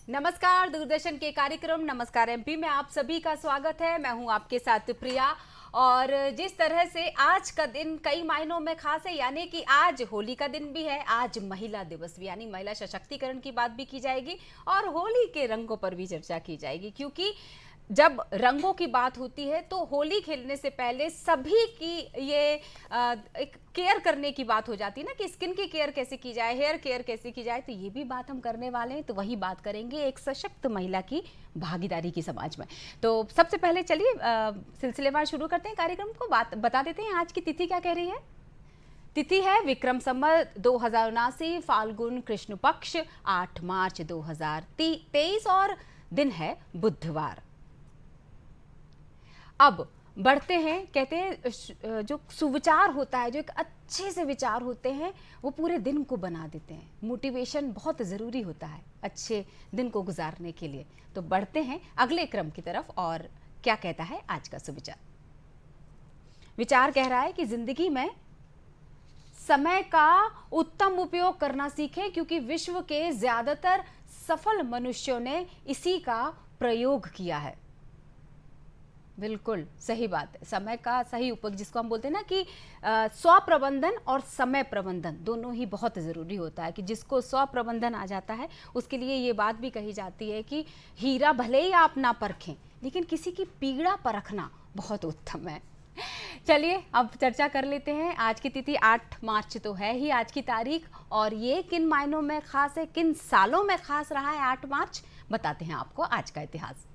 नमस्कार, दूरदर्शन के कार्यक्रम नमस्कार एमपी में आप सभी का स्वागत है। मैं हूं आपके साथ प्रिया। और जिस तरह से आज का दिन कई मायनों में खास है, यानी कि आज होली का दिन भी है, आज महिला दिवस भी, यानी महिला सशक्तिकरण की बात भी की जाएगी और होली के रंगों पर भी चर्चा की जाएगी। क्योंकि जब रंगों की बात होती है तो होली खेलने से पहले सभी की ये एक केयर करने की बात हो जाती है ना, कि स्किन की केयर कैसे की जाए, हेयर केयर कैसे की जाए। तो ये भी बात हम करने वाले हैं। तो वही बात करेंगे एक सशक्त महिला की भागीदारी की समाज में। तो सबसे पहले चलिए सिलसिलेवार शुरू करते हैं कार्यक्रम को। बात बता देते हैं आज की तिथि क्या कह रही है। तिथि है विक्रम संवत 2079 फाल्गुन कृष्ण पक्ष 8 मार्च 2023 और दिन है बुधवार। अब बढ़ते हैं। कहते हैं जो सुविचार होता है, जो एक अच्छे से विचार होते हैं, वो पूरे दिन को बना देते हैं। मोटिवेशन बहुत ज़रूरी होता है अच्छे दिन को गुजारने के लिए। तो बढ़ते हैं अगले क्रम की तरफ और क्या कहता है आज का सुविचार। विचार कह रहा है कि जिंदगी में समय का उत्तम उपयोग करना सीखें, क्योंकि विश्व के ज्यादातर सफल मनुष्यों ने इसी का प्रयोग किया है। बिल्कुल सही बात है। समय का सही उपयोग, जिसको हम बोलते हैं ना कि स्व प्रबंधन और समय प्रबंधन दोनों ही बहुत ज़रूरी होता है। कि जिसको स्व प्रबंधन आ जाता है उसके लिए ये बात भी कही जाती है कि हीरा भले ही आप ना परखें, लेकिन किसी की पीड़ा परखना बहुत उत्तम है। चलिए अब चर्चा कर लेते हैं। आज की तिथि 8 मार्च तो है ही आज की तारीख, और ये किन मायनों में खास है, किन सालों में खास रहा है 8 मार्च, बताते हैं आपको आज का इतिहास।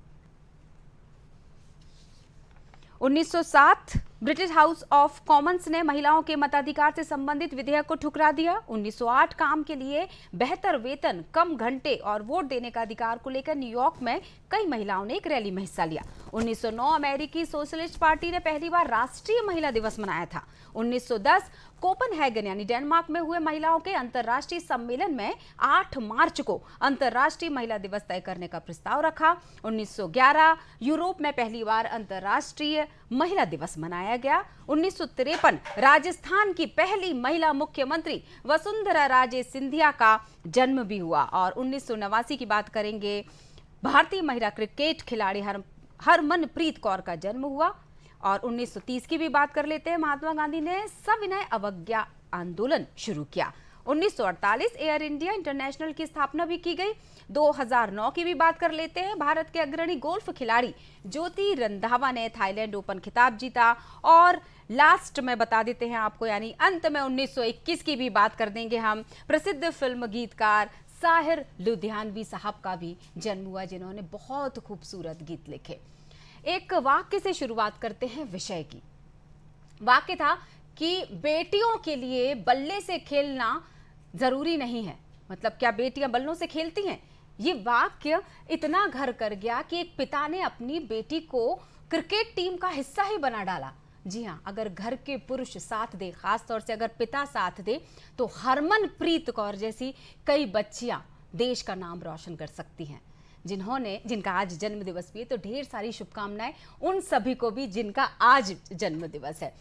1907 ब्रिटिश हाउस ऑफ कॉमन्स ने महिलाओं के मताधिकार से संबंधित विधेयक को ठुकरा दिया। 1908 काम के लिए बेहतर वेतन, कम घंटे और वोट देने का अधिकार को लेकर न्यूयॉर्क में कई महिलाओं ने एक रैली में हिस्सा लिया। 1909 अमेरिकी सोशलिस्ट पार्टी ने पहली बार राष्ट्रीय महिला दिवस मनाया था। 1910 कोपनहेगन यानी डेनमार्क में हुए महिलाओं के अंतर्राष्ट्रीय सम्मेलन में 8 मार्च को अंतर्राष्ट्रीय महिला दिवस तय करने का प्रस्ताव रखा। 1911 यूरोप में पहली बार अंतर्राष्ट्रीय महिला दिवस मनाया गया। 1953 राजस्थान की पहली महिला मुख्यमंत्री वसुंधरा राजे सिंधिया का जन्म भी हुआ। और 1989 की बात करेंगे, भारतीय महिला क्रिकेट खिलाड़ी हरमनप्रीत कौर का जन्म हुआ। और 1930 की भी बात कर लेते हैं। महात्मा गांधी ने सविनय अवज्ञा आंदोलन शुरू किया। 1948 एयर इंडिया इंटरनेशनल की स्थापना भी की गई। 2009 की भी बात कर लेते हैं। भारत के अग्रणी गोल्फ खिलाड़ी ज्योति रंधावा ने थाईलैंड ओपन खिताब जीता। और लास्ट में बता देते हैं आपको, यानी अंत में 1921 की भी बात कर देंगे हम। प्रसिद्ध फिल्म गीतकार साहिर लुधियानवी साहब का भी जन्म हुआ, जिन्होंने बहुत खूबसूरत गीत लिखे। एक वाक्य से शुरुआत करते हैं विषय की। वाक्य था कि बेटियों के लिए बल्ले से खेलना जरूरी नहीं है। मतलब क्या बेटियां बल्लों से खेलती हैं? ये वाक्य इतना घर कर गया कि एक पिता ने अपनी बेटी को क्रिकेट टीम का हिस्सा ही बना डाला। जी हाँ, अगर घर के पुरुष साथ दे, खास तौर से अगर पिता साथ दे, तो हरमनप्रीत कौर जैसी कई बच्चियां देश का नाम रोशन कर सकती हैं। जिनका आज जन्म दिवस भी है, तो ढेर सारी शुभकामनाएं उन सभी को भी जिनका आज जन्म दिवस है।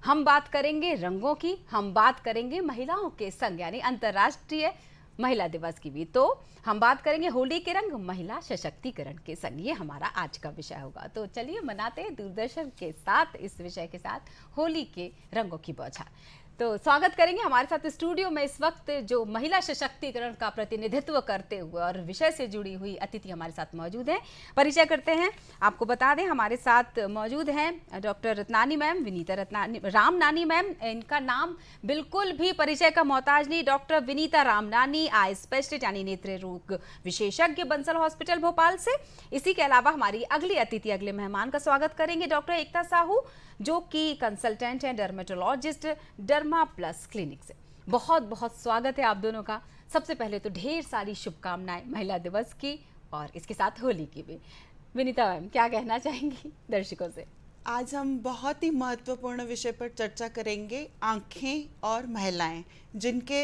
हम बात करेंगे रंगों की, हम बात करेंगे महिलाओं के संग, यानी अंतर्राष्ट्रीय महिला दिवस की भी। तो हम बात करेंगे होली के रंग, महिला सशक्तिकरण के संग। ये हमारा आज का विषय होगा। तो चलिए मनाते हैं दूरदर्शन के साथ, इस विषय के साथ, होली के रंगों की बौछार। तो स्वागत करेंगे हमारे साथ स्टूडियो में इस वक्त जो महिला सशक्तिकरण का प्रतिनिधित्व करते हुए और विषय से जुड़ी हुई अतिथि हमारे साथ मौजूद हैं। परिचय करते हैं। आपको बता दें हमारे साथ मौजूद हैं doctor Ratnani ma'am, Vinita Ratnani Ramnani ma'am. इनका नाम बिल्कुल भी परिचय का मोहताज नहीं। Doctor Vinita Ramnani, eye specialist यानी नेत्र रोग विशेषज्ञ, बंसल हॉस्पिटल भोपाल से। इसी के अलावा हमारी अगली अतिथि, अगले मेहमान का स्वागत करेंगे डॉक्टर एकता साहू, जो कि कंसल्टेंट हैं, डर्मेटोलॉजिस्ट, डर्मा प्लस क्लिनिक से। बहुत बहुत स्वागत है आप दोनों का। सबसे पहले तो ढेर सारी शुभकामनाएं महिला दिवस की और इसके साथ होली की भी। विनीता मैम, क्या कहना चाहेंगी दर्शकों से? आज हम बहुत ही महत्वपूर्ण विषय पर चर्चा करेंगे, आँखें और महिलाएं, जिनके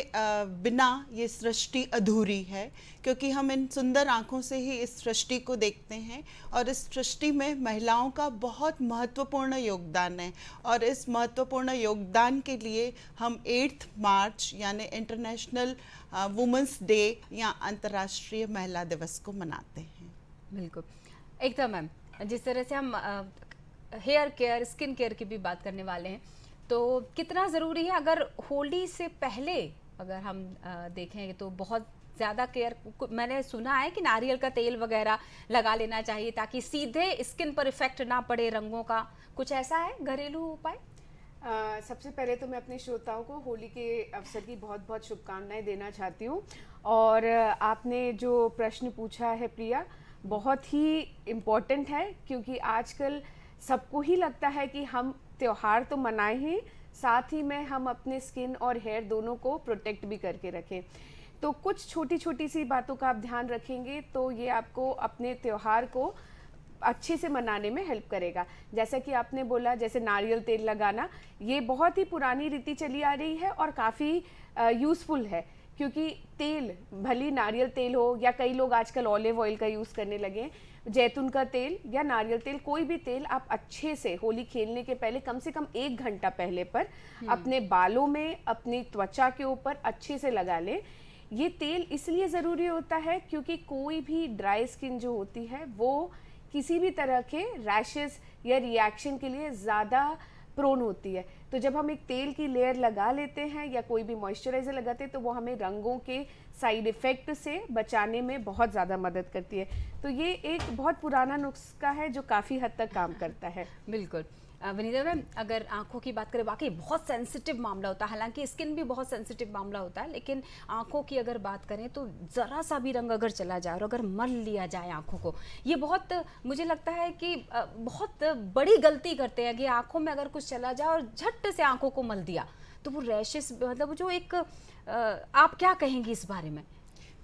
बिना ये सृष्टि अधूरी है, क्योंकि हम इन सुंदर आँखों से ही इस सृष्टि को देखते हैं और इस सृष्टि में महिलाओं का बहुत महत्वपूर्ण योगदान है। और इस महत्वपूर्ण योगदान के लिए हम 8 मार्च यानी इंटरनेशनल वुमेंस डे या अंतर्राष्ट्रीय महिला दिवस को मनाते हैं। बिल्कुल एकदम मैम, जिस तरह से हम हेयर केयर, स्किन केयर की भी बात करने वाले हैं, तो कितना ज़रूरी है अगर होली से पहले अगर हम देखें तो बहुत ज़्यादा केयर। मैंने सुना है कि नारियल का तेल वगैरह लगा लेना चाहिए ताकि सीधे स्किन पर इफेक्ट ना पड़े रंगों का, कुछ ऐसा है घरेलू उपाय? सबसे पहले तो मैं अपने श्रोताओं को होली के अवसर की बहुत बहुत शुभकामनाएं देना चाहती हूँ। और आपने जो प्रश्न पूछा है प्रिया, बहुत ही इम्पोर्टेंट है, क्योंकि आजकल सबको ही लगता है कि हम त्योहार तो मनाए हैं, साथ ही में हम अपने स्किन और हेयर दोनों को प्रोटेक्ट भी करके रखें। तो कुछ छोटी छोटी सी बातों का आप ध्यान रखेंगे तो ये आपको अपने त्योहार को अच्छे से मनाने में हेल्प करेगा। जैसा कि आपने बोला, जैसे नारियल तेल लगाना, ये बहुत ही पुरानी रीति चली आ रही है और काफ़ी यूज़फुल है, क्योंकि तेल भली नारियल तेल हो या कई लोग आजकल ऑलिव ऑयल का यूज़ करने लगे हैं, जैतून का तेल या नारियल तेल, कोई भी तेल आप अच्छे से होली खेलने के पहले कम से कम 1 घंटा पहले पर अपने बालों में, अपनी त्वचा के ऊपर अच्छे से लगा लें। ये तेल इसलिए ज़रूरी होता है क्योंकि कोई भी ड्राई स्किन जो होती है वो किसी भी तरह के रैशेस या रिएक्शन के लिए ज़्यादा प्रोन होती है। तो जब हम एक तेल की लेयर लगा लेते हैं या कोई भी मॉइस्चराइज़र लगाते हैं तो वो हमें रंगों के साइड इफ़ेक्ट से बचाने में बहुत ज़्यादा मदद करती है। तो ये एक बहुत पुराना नुस्खा है जो काफ़ी हद तक काम करता है। बिल्कुल। विनीता मैम, अगर आंखों की बात करें, वाकई बहुत सेंसिटिव मामला होता है, हालांकि स्किन भी बहुत सेंसिटिव मामला होता है, लेकिन आंखों की अगर बात करें तो ज़रा सा भी रंग अगर चला जाए और अगर मल लिया जाए आंखों को, ये बहुत, मुझे लगता है कि बहुत बड़ी गलती करते हैं कि आंखों में अगर कुछ चला जाए और झट से आंखों को मल दिया तो वो रैशेस, मतलब जो एक आप क्या कहेंगी इस बारे में?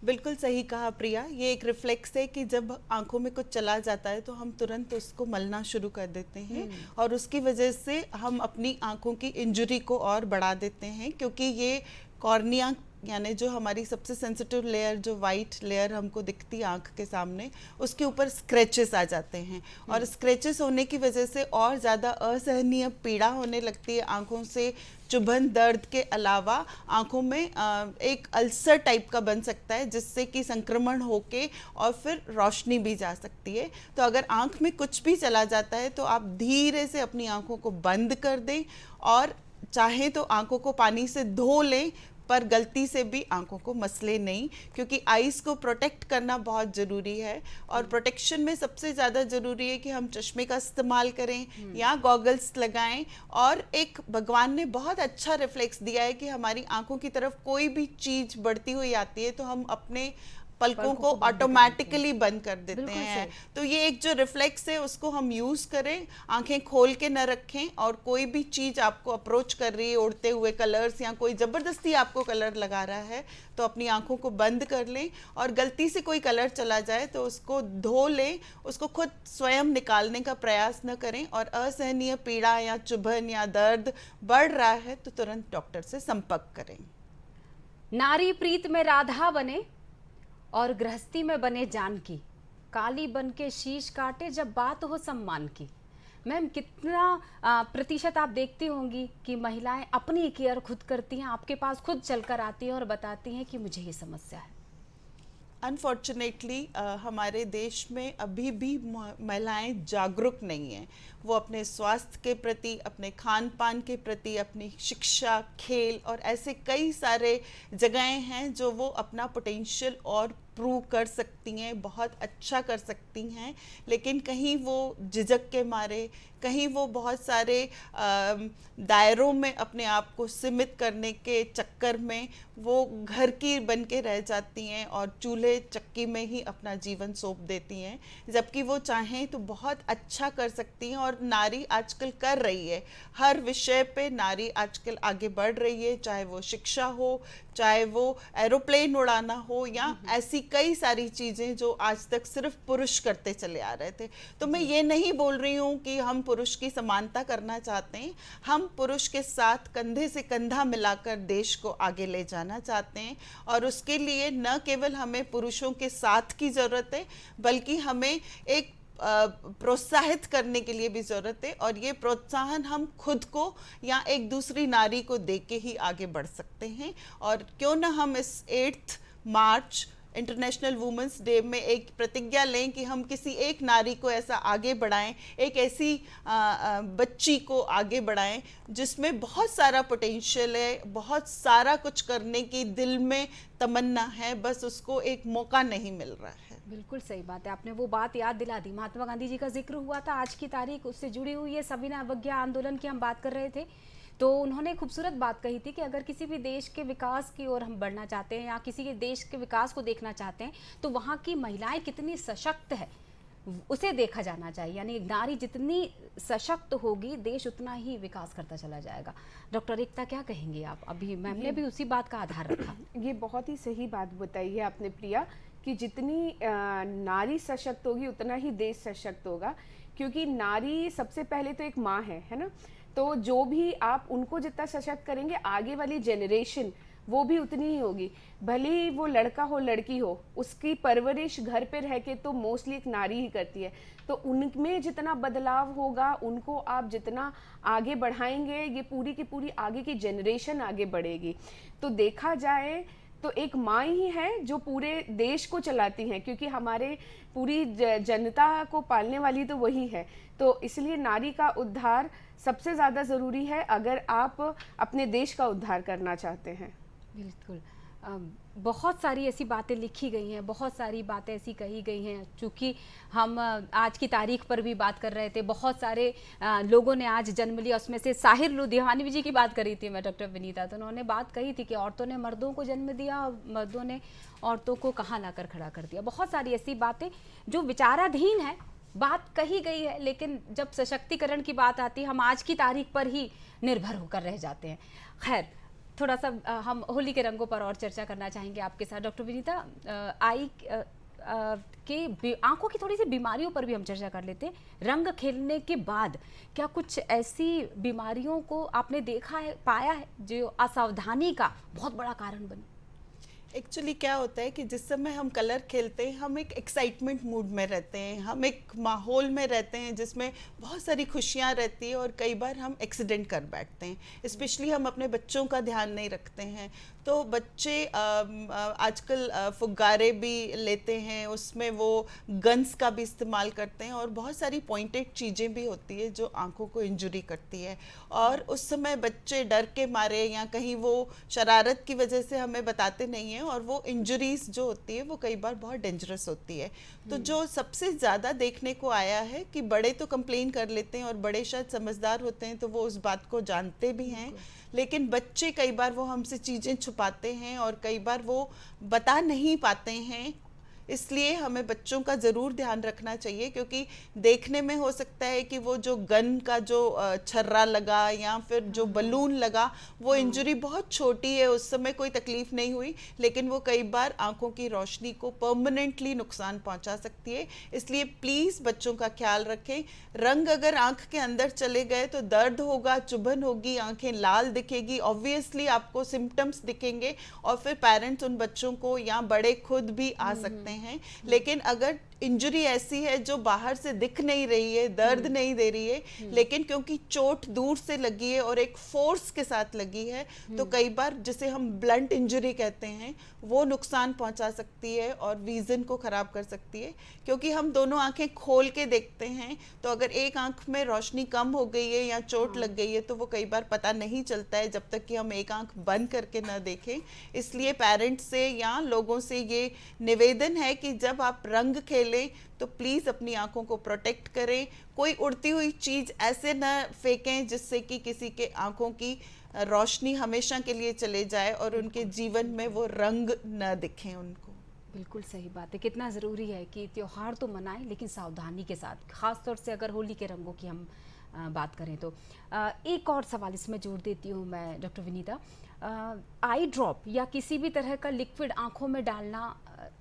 बिल्कुल सही कहा प्रिया, ये एक रिफ्लेक्स है कि जब आंखों में कुछ चला जाता है तो हम तुरंत उसको मलना शुरू कर देते हैं और उसकी वजह से हम अपनी आंखों की इंजरी को और बढ़ा देते हैं, क्योंकि ये कॉर्निया यानी जो हमारी सबसे सेंसिटिव लेयर, जो वाइट लेयर हमको दिखती है आंख के सामने, उसके ऊपर स्क्रैचेस आ जाते हैं और स्क्रैचेस होने की वजह से और ज़्यादा असहनीय पीड़ा होने लगती है। आंखों से चुभन, दर्द के अलावा आंखों में एक अल्सर टाइप का बन सकता है, जिससे कि संक्रमण होके और फिर रोशनी भी जा सकती है। तो अगर आंख में कुछ भी चला जाता है तो आप धीरे से अपनी आंखों को बंद कर दें और चाहे तो आंखों को पानी से धो लें, पर गलती से भी आंखों को मसले नहीं, क्योंकि आईज को प्रोटेक्ट करना बहुत ज़रूरी है। और प्रोटेक्शन में सबसे ज़्यादा ज़रूरी है कि हम चश्मे का इस्तेमाल करें या गॉगल्स लगाएं। और एक भगवान ने बहुत अच्छा रिफ्लेक्स दिया है कि हमारी आंखों की तरफ कोई भी चीज़ बढ़ती हुई आती है तो हम अपने पलकों को ऑटोमेटिकली बंद कर देते हैं। तो ये एक जो रिफ्लेक्स है उसको हम यूज़ करें, आंखें खोल के न रखें। और कोई भी चीज़ आपको अप्रोच कर रही है, उड़ते हुए कलर्स या कोई ज़बरदस्ती आपको कलर लगा रहा है, तो अपनी आंखों को बंद कर लें। और गलती से कोई कलर चला जाए तो उसको धो लें, उसको खुद स्वयं निकालने का प्रयास न करें। और असहनीय पीड़ा या चुभन या दर्द बढ़ रहा है तो तुरंत डॉक्टर से संपर्क करें। नारी प्रीत में राधा बने और गृहस्थी में बने जानकी, काली बन के शीश काटे जब बात हो सम्मान की। मैम, कितना प्रतिशत आप देखती होंगी कि महिलाएं अपनी केयर खुद करती हैं, आपके पास खुद चलकर आती हैं और बताती हैं कि मुझे ये समस्या है? अनफॉर्चुनेटली हमारे देश में अभी भी महिलाएं जागरूक नहीं हैं। वो अपने स्वास्थ्य के प्रति, अपने खान पान के प्रति, अपनी शिक्षा, खेल और ऐसे कई सारे जगहें हैं जो वो अपना पोटेंशियल और प्रूव कर सकती हैं, बहुत अच्छा कर सकती हैं, लेकिन कहीं वो झिझक के मारे, कहीं वो बहुत सारे दायरों में अपने आप को सीमित करने के चक्कर में वो घर की बन के रह जाती हैं और चूल्हे चक्की में ही अपना जीवन सौंप देती हैं, जबकि वो चाहें तो बहुत अच्छा कर सकती हैं। और नारी आजकल कर रही है, हर विषय पे नारी आजकल आगे बढ़ रही है, चाहे वो शिक्षा हो, चाहे वो एरोप्लेन उड़ाना हो या ऐसी कई सारी चीज़ें जो आज तक सिर्फ पुरुष करते चले आ रहे थे। तो मैं ये नहीं बोल रही हूँ कि हम पुरुष की समानता करना चाहते हैं, हम पुरुष के साथ कंधे से कंधा मिलाकर देश को आगे ले जाना चाहते हैं, और उसके लिए न केवल हमें पुरुषों के साथ की ज़रूरत है बल्कि हमें एक प्रोत्साहित करने के लिए भी ज़रूरत है, और ये प्रोत्साहन हम खुद को या एक दूसरी नारी को दे के ही आगे बढ़ सकते हैं। और क्यों ना हम इस 8 मार्च इंटरनेशनल वुमेंस डे में एक प्रतिज्ञा लें कि हम किसी एक नारी को ऐसा आगे बढ़ाएं, एक ऐसी बच्ची को आगे बढ़ाएं जिसमें बहुत सारा पोटेंशियल है, बहुत सारा कुछ करने की दिल में तमन्ना है, बस उसको एक मौका नहीं मिल रहा है। बिल्कुल सही बात है, आपने वो बात याद दिला दी। महात्मा गांधी जी का जिक्र हुआ था, आज की तारीख उससे जुड़ी हुई है। सविनय अवज्ञा आंदोलन की हम बात कर रहे थे, तो उन्होंने खूबसूरत बात कही थी कि अगर किसी भी देश के विकास की ओर हम बढ़ना चाहते हैं या किसी के देश के विकास को देखना चाहते हैं तो वहाँ की महिलाएं कितनी सशक्त है उसे देखा जाना चाहिए। यानी एक नारी जितनी सशक्त होगी देश उतना ही विकास करता चला जाएगा। डॉक्टर एकता क्या कहेंगे आप? अभी मैम ने भी उसी बात का आधार रखा। ये बहुत ही सही बात बताई है आपने प्रिया कि जितनी नारी सशक्त होगी उतना ही देश सशक्त होगा, क्योंकि नारी सबसे पहले तो एक माँ है ना। तो जो भी आप उनको जितना सशक्त करेंगे आगे वाली जनरेशन वो भी उतनी ही होगी, भले ही वो लड़का हो लड़की हो, उसकी परवरिश घर पे रह के तो मोस्टली एक नारी ही करती है। तो उनमें जितना बदलाव होगा, उनको आप जितना आगे बढ़ाएंगे, ये पूरी की पूरी आगे की जनरेशन आगे बढ़ेगी। तो देखा जाए तो एक माँ ही है जो पूरे देश को चलाती हैं, क्योंकि हमारे पूरी जनता को पालने वाली तो वही है। तो इसलिए नारी का उद्धार सबसे ज़्यादा ज़रूरी है अगर आप अपने देश का उद्धार करना चाहते हैं। बिल्कुल, बहुत सारी ऐसी बातें लिखी गई हैं, बहुत सारी बातें ऐसी कही गई हैं। चूँकि हम आज की तारीख पर भी बात कर रहे थे, बहुत सारे लोगों ने आज जन्म लिया, उसमें से साहिर लुधियानवी जी की बात करी थी मैं डॉक्टर विनीता, तो उन्होंने बात कही थी कि औरतों ने मर्दों को जन्म दिया और मर्दों ने औरतों को कहाँ लाकर खड़ा कर दिया। बहुत सारी ऐसी बातें जो विचाराधीन है, बात कही गई है, लेकिन जब सशक्तिकरण की बात आती है हम आज की तारीख पर ही निर्भर होकर रह जाते हैं। खैर, थोड़ा सा हम होली के रंगों पर और चर्चा करना चाहेंगे आपके साथ। डॉक्टर विनीता, आई के आंखों की थोड़ी सी बीमारियों पर भी हम चर्चा कर लेते हैं। रंग खेलने के बाद क्या कुछ ऐसी बीमारियों को आपने देखा है, पाया है, जो असावधानी का बहुत बड़ा कारण बने? एक्चुअली क्या होता है कि जिस समय हम कलर खेलते हैं हम एक एक्साइटमेंट मूड में रहते हैं, हम एक माहौल में रहते हैं जिसमें बहुत सारी खुशियाँ रहती है, और कई बार हम एक्सीडेंट कर बैठते हैं। स्पेशली हम अपने बच्चों का ध्यान नहीं रखते हैं, तो बच्चे आजकल फुग्गारे भी लेते हैं, उसमें वो गन्स का भी इस्तेमाल करते हैं, और बहुत सारी पॉइंटेड चीज़ें भी होती है जो आंखों को इंजरी करती है। और उस समय बच्चे डर के मारे या कहीं वो शरारत की वजह से हमें बताते नहीं हैं, और वो इंजरीज जो होती है वो कई बार बहुत डेंजरस होती है। तो जो सबसे ज़्यादा देखने को आया है कि बड़े तो कंप्लेन कर लेते हैं, और बड़े शायद समझदार होते हैं तो वो उस बात को जानते भी हैं, लेकिन बच्चे कई बार वो हमसे चीज़ें छुपाते हैं और कई बार वो बता नहीं पाते हैं। इसलिए हमें बच्चों का ज़रूर ध्यान रखना चाहिए, क्योंकि देखने में हो सकता है कि वो जो गन का जो छर्रा लगा या फिर जो बलून लगा वो इंजरी बहुत छोटी है, उस समय कोई तकलीफ नहीं हुई, लेकिन वो कई बार आंखों की रोशनी को परमानेंटली नुकसान पहुंचा सकती है। इसलिए प्लीज़ बच्चों का ख्याल रखें। रंग अगर आंख के अंदर चले गए तो दर्द होगा, चुभन होगी, आंखें लाल दिखेगी, ऑब्वियसली आपको सिम्टम्स दिखेंगे, और फिर पेरेंट्स उन बच्चों को या बड़े खुद भी आ सकते हैं। लेकिन अगर इंजरी ऐसी है जो बाहर से दिख नहीं रही है, दर्द नहीं दे रही है, लेकिन क्योंकि चोट दूर से लगी है और एक फोर्स के साथ लगी है, तो कई बार जिसे हम ब्लंट इंजरी कहते हैं वो नुकसान पहुंचा सकती है और विजन को खराब कर सकती है। क्योंकि हम दोनों आंखें खोल के देखते हैं, तो अगर एक आंख में रोशनी कम हो गई है या चोट लग गई है तो वो कई बार पता नहीं चलता है जब तक कि हम एक आंख बंद करके न देखें। इसलिए पेरेंट्स से या लोगों से ये निवेदन है कि जब आप रंग खेलें तो प्लीज़ अपनी आंखों को प्रोटेक्ट करें। कोई उड़ती हुई चीज़ ऐसे न फेंकें जिससे कि किसी के आंखों की रोशनी हमेशा के लिए चले जाए और उनके जीवन में वो रंग न दिखें उनको। बिल्कुल सही बात है। कितना ज़रूरी है कि त्यौहार तो मनाएं लेकिन सावधानी के साथ, ख़ास तौर से अगर होली के रंगों की हम बात करें तो एक और सवाल इसमें जोड़ देती हूँ मैं डॉक्टर विनीता। आई ड्रॉप या किसी भी तरह का लिक्विड आंखों में डालना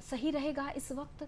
सही रहेगा इस वक्त?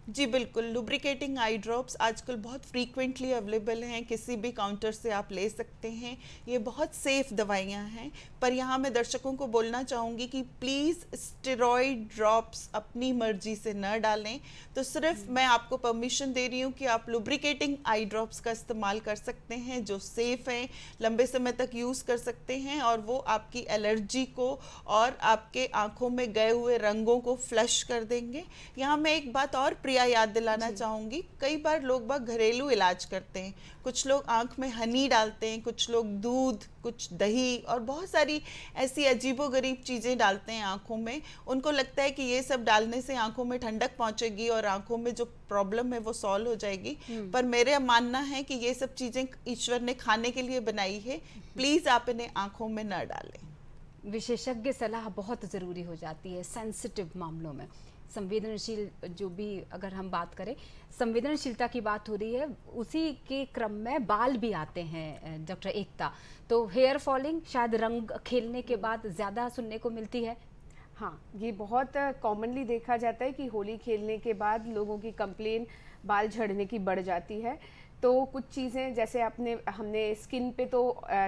जी बिल्कुल, लुब्रिकेटिंग आई ड्रॉप्स आजकल बहुत फ्रीक्वेंटली अवेलेबल हैं, किसी भी काउंटर से आप ले सकते हैं। ये बहुत सेफ दवाइयाँ हैं, पर यहाँ मैं दर्शकों को बोलना चाहूँगी कि प्लीज़ स्टेरॉइड ड्रॉप्स अपनी मर्जी से न डालें। तो सिर्फ मैं आपको परमिशन दे रही हूँ कि आप लुब्रिकेटिंग आई ड्रॉप्स का इस्तेमाल कर सकते हैं, जो सेफ़ हैं, लंबे समय तक यूज़ कर सकते हैं, और वो आपकी एलर्जी को और आपके आँखों में गए हुए रंगों को फ्लश कर देंगे। यहाँ मैं एक बात और याद दिलाना चाहूँगी, कई बार लोग बाग घरेलू इलाज करते हैं। कुछ लोग आंख में हनी डालते हैं, कुछ लोग दूध, कुछ दही और बहुत सारी ऐसी अजीबोगरीब चीज़ें डालते हैं आंखों में। उनको लगता है कि ये सब डालने से आंखों में ठंडक पहुंचेगी और आंखों में जो प्रॉब्लम है वो सॉल्व हो जाएगी। पर मेरा मानना है कि ये सब चीज़ें ईश्वर ने खाने के लिए बनाई है, प्लीज़ आप इन्हें आंखों में न डालें। विशेषज्ञ सलाह बहुत ज़रूरी हो जाती है सेंसिटिव मामलों में। संवेदनशील जो भी अगर हम बात करें, संवेदनशीलता की बात हो रही है, उसी के क्रम में बाल भी आते हैं डॉक्टर एकता। तो हेयर फॉलिंग शायद रंग खेलने के बाद ज़्यादा सुनने को मिलती है। हाँ, ये बहुत कॉमनली देखा जाता है कि होली खेलने के बाद लोगों की कंप्लेन बाल झड़ने की बढ़ जाती है। तो कुछ चीज़ें जैसे हमने स्किन पे तो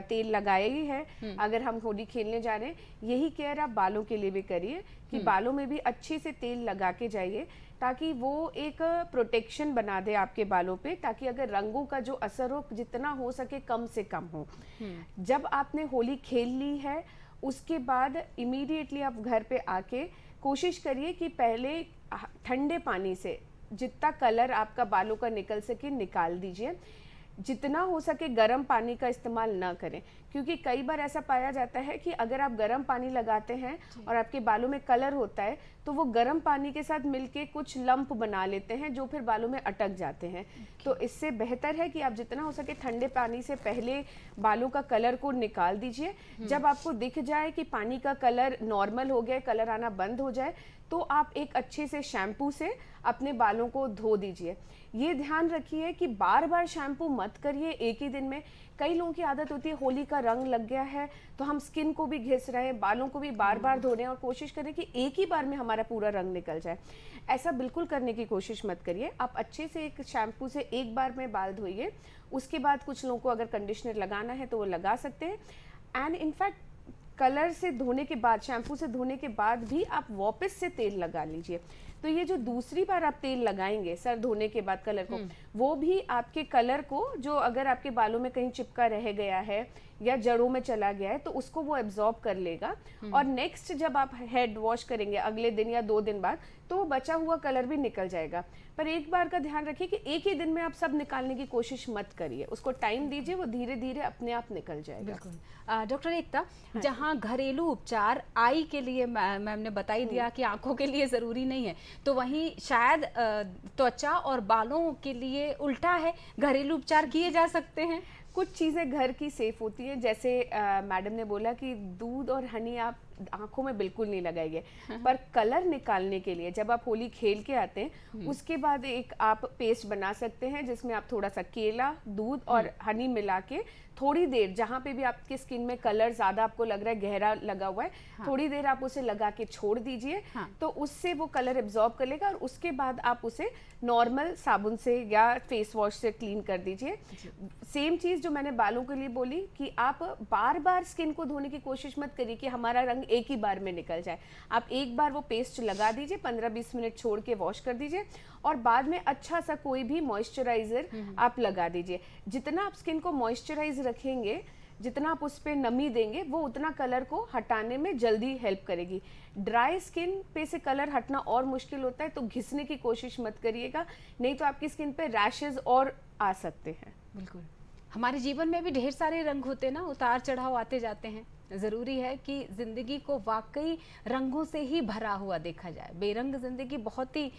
तेल लगाया ही है, अगर हम होली खेलने जा रहे हैं, यही केयर आप बालों के लिए भी करिए कि बालों में भी अच्छे से तेल लगा के जाइए, ताकि वो एक प्रोटेक्शन बना दे आपके बालों पे, ताकि अगर रंगों का जो असर हो जितना हो सके कम से कम हो। जब आपने होली खेल ली है, उसके बाद इमीडिएटली आप घर पे आके कोशिश करिए कि पहले ठंडे पानी से जितना कलर आपका बालों का निकल सके निकाल दीजिए। जितना हो सके गर्म पानी का इस्तेमाल ना करें, क्योंकि कई बार ऐसा पाया जाता है कि अगर आप गर्म पानी लगाते हैं और आपके बालों में कलर होता है, तो वो गर्म पानी के साथ मिलके कुछ लंप बना लेते हैं जो फिर बालों में अटक जाते हैं। तो इससे बेहतर है कि आप जितना हो सके ठंडे पानी से पहले बालों का कलर को निकाल दीजिए। जब आपको दिख जाए कि पानी का कलर नॉर्मल हो गया, कलर आना बंद हो जाए, तो आप एक अच्छे से शैम्पू से अपने बालों को धो दीजिए। ये ध्यान रखिए कि बार बार शैम्पू मत करिए एक ही दिन में। कई लोगों की आदत होती है, होली का रंग लग गया है तो हम स्किन को भी घिस रहे हैं, बालों को भी बार बार धो रहे हैं और कोशिश करें कि एक ही बार में हमारा पूरा रंग निकल जाए। ऐसा बिल्कुल करने की कोशिश मत करिए। आप अच्छे से एक शैम्पू से एक बार में बाल धोइए। उसके बाद कुछ लोगों को अगर कंडीशनर लगाना है तो वो लगा सकते हैं। एंड इनफैक्ट कलर से धोने के बाद, शैम्पू से धोने के बाद भी आप वापस से तेल लगा लीजिए। तो ये जो दूसरी बार आप तेल लगाएंगे सर धोने के बाद कलर को, वो भी आपके कलर को, जो अगर आपके बालों में कहीं चिपका रह गया है या जड़ों में चला गया है, तो उसको वो एब्जॉर्ब कर लेगा। और नेक्स्ट जब आप हेड वॉश करेंगे अगले दिन या 2 दिन बाद, तो वो बचा हुआ कलर भी निकल जाएगा। पर एक बार का ध्यान रखिए कि एक ही दिन में आप सब निकालने की कोशिश मत करिए, उसको टाइम दीजिए, वो धीरे धीरे अपने आप निकल जाएगा। बिल्कुल। डॉक्टर एकता, जहाँ घरेलू उपचार आई के लिए मैम ने बता ही दिया कि आंखों के लिए ज़रूरी नहीं है, तो वहीं शायद त्वचा और बालों के लिए उल्टा है, घरेलू उपचार किए जा सकते हैं। कुछ चीज़ें घर की सेफ होती हैं, जैसे मैडम ने बोला कि दूध और हनी आप आंखों में बिल्कुल नहीं लगाइए। पर कलर निकालने के लिए जब आप होली खेल के आते हैं, उसके बाद एक आप पेस्ट बना सकते हैं जिसमें आप थोड़ा सा केला, दूध और हनी मिला के थोड़ी देर, जहाँ पे भी आपकी स्किन में कलर ज़्यादा आपको लग रहा है, गहरा लगा हुआ है, थोड़ी देर आप उसे लगा के छोड़ दीजिए। तो उससे वो कलर एब्जॉर्ब कर लेगा और उसके बाद आप उसे नॉर्मल साबुन से या फेस वॉश से क्लीन कर दीजिए। सेम चीज़ जो मैंने बालों के लिए बोली कि आप बार बार स्किन को धोने की कोशिश मत करिए कि हमारा रंग एक ही बार में निकल जाए। आप एक बार वो पेस्ट लगा दीजिए, 15-20 मिनट छोड़ के वॉश कर दीजिए और बाद में अच्छा सा कोई भी मॉइस्चराइजर आप लगा दीजिए। जितना आप स्किन को मॉइस्चराइज रखेंगे, जितना आप उस पर नमी देंगे, वो उतना कलर को हटाने में जल्दी हेल्प करेगी। ड्राई स्किन पे से कलर हटना और मुश्किल होता है, तो घिसने की कोशिश मत करिएगा, नहीं तो आपकी स्किन पे रैशेज और आ सकते हैं। बिल्कुल। हमारे जीवन में भी ढेर सारे रंग होते हैं ना, उतार चढ़ाव आते जाते हैं। ज़रूरी है कि ज़िंदगी को वाकई रंगों से ही भरा हुआ देखा जाए। बेरंग ज़िंदगी बहुत ही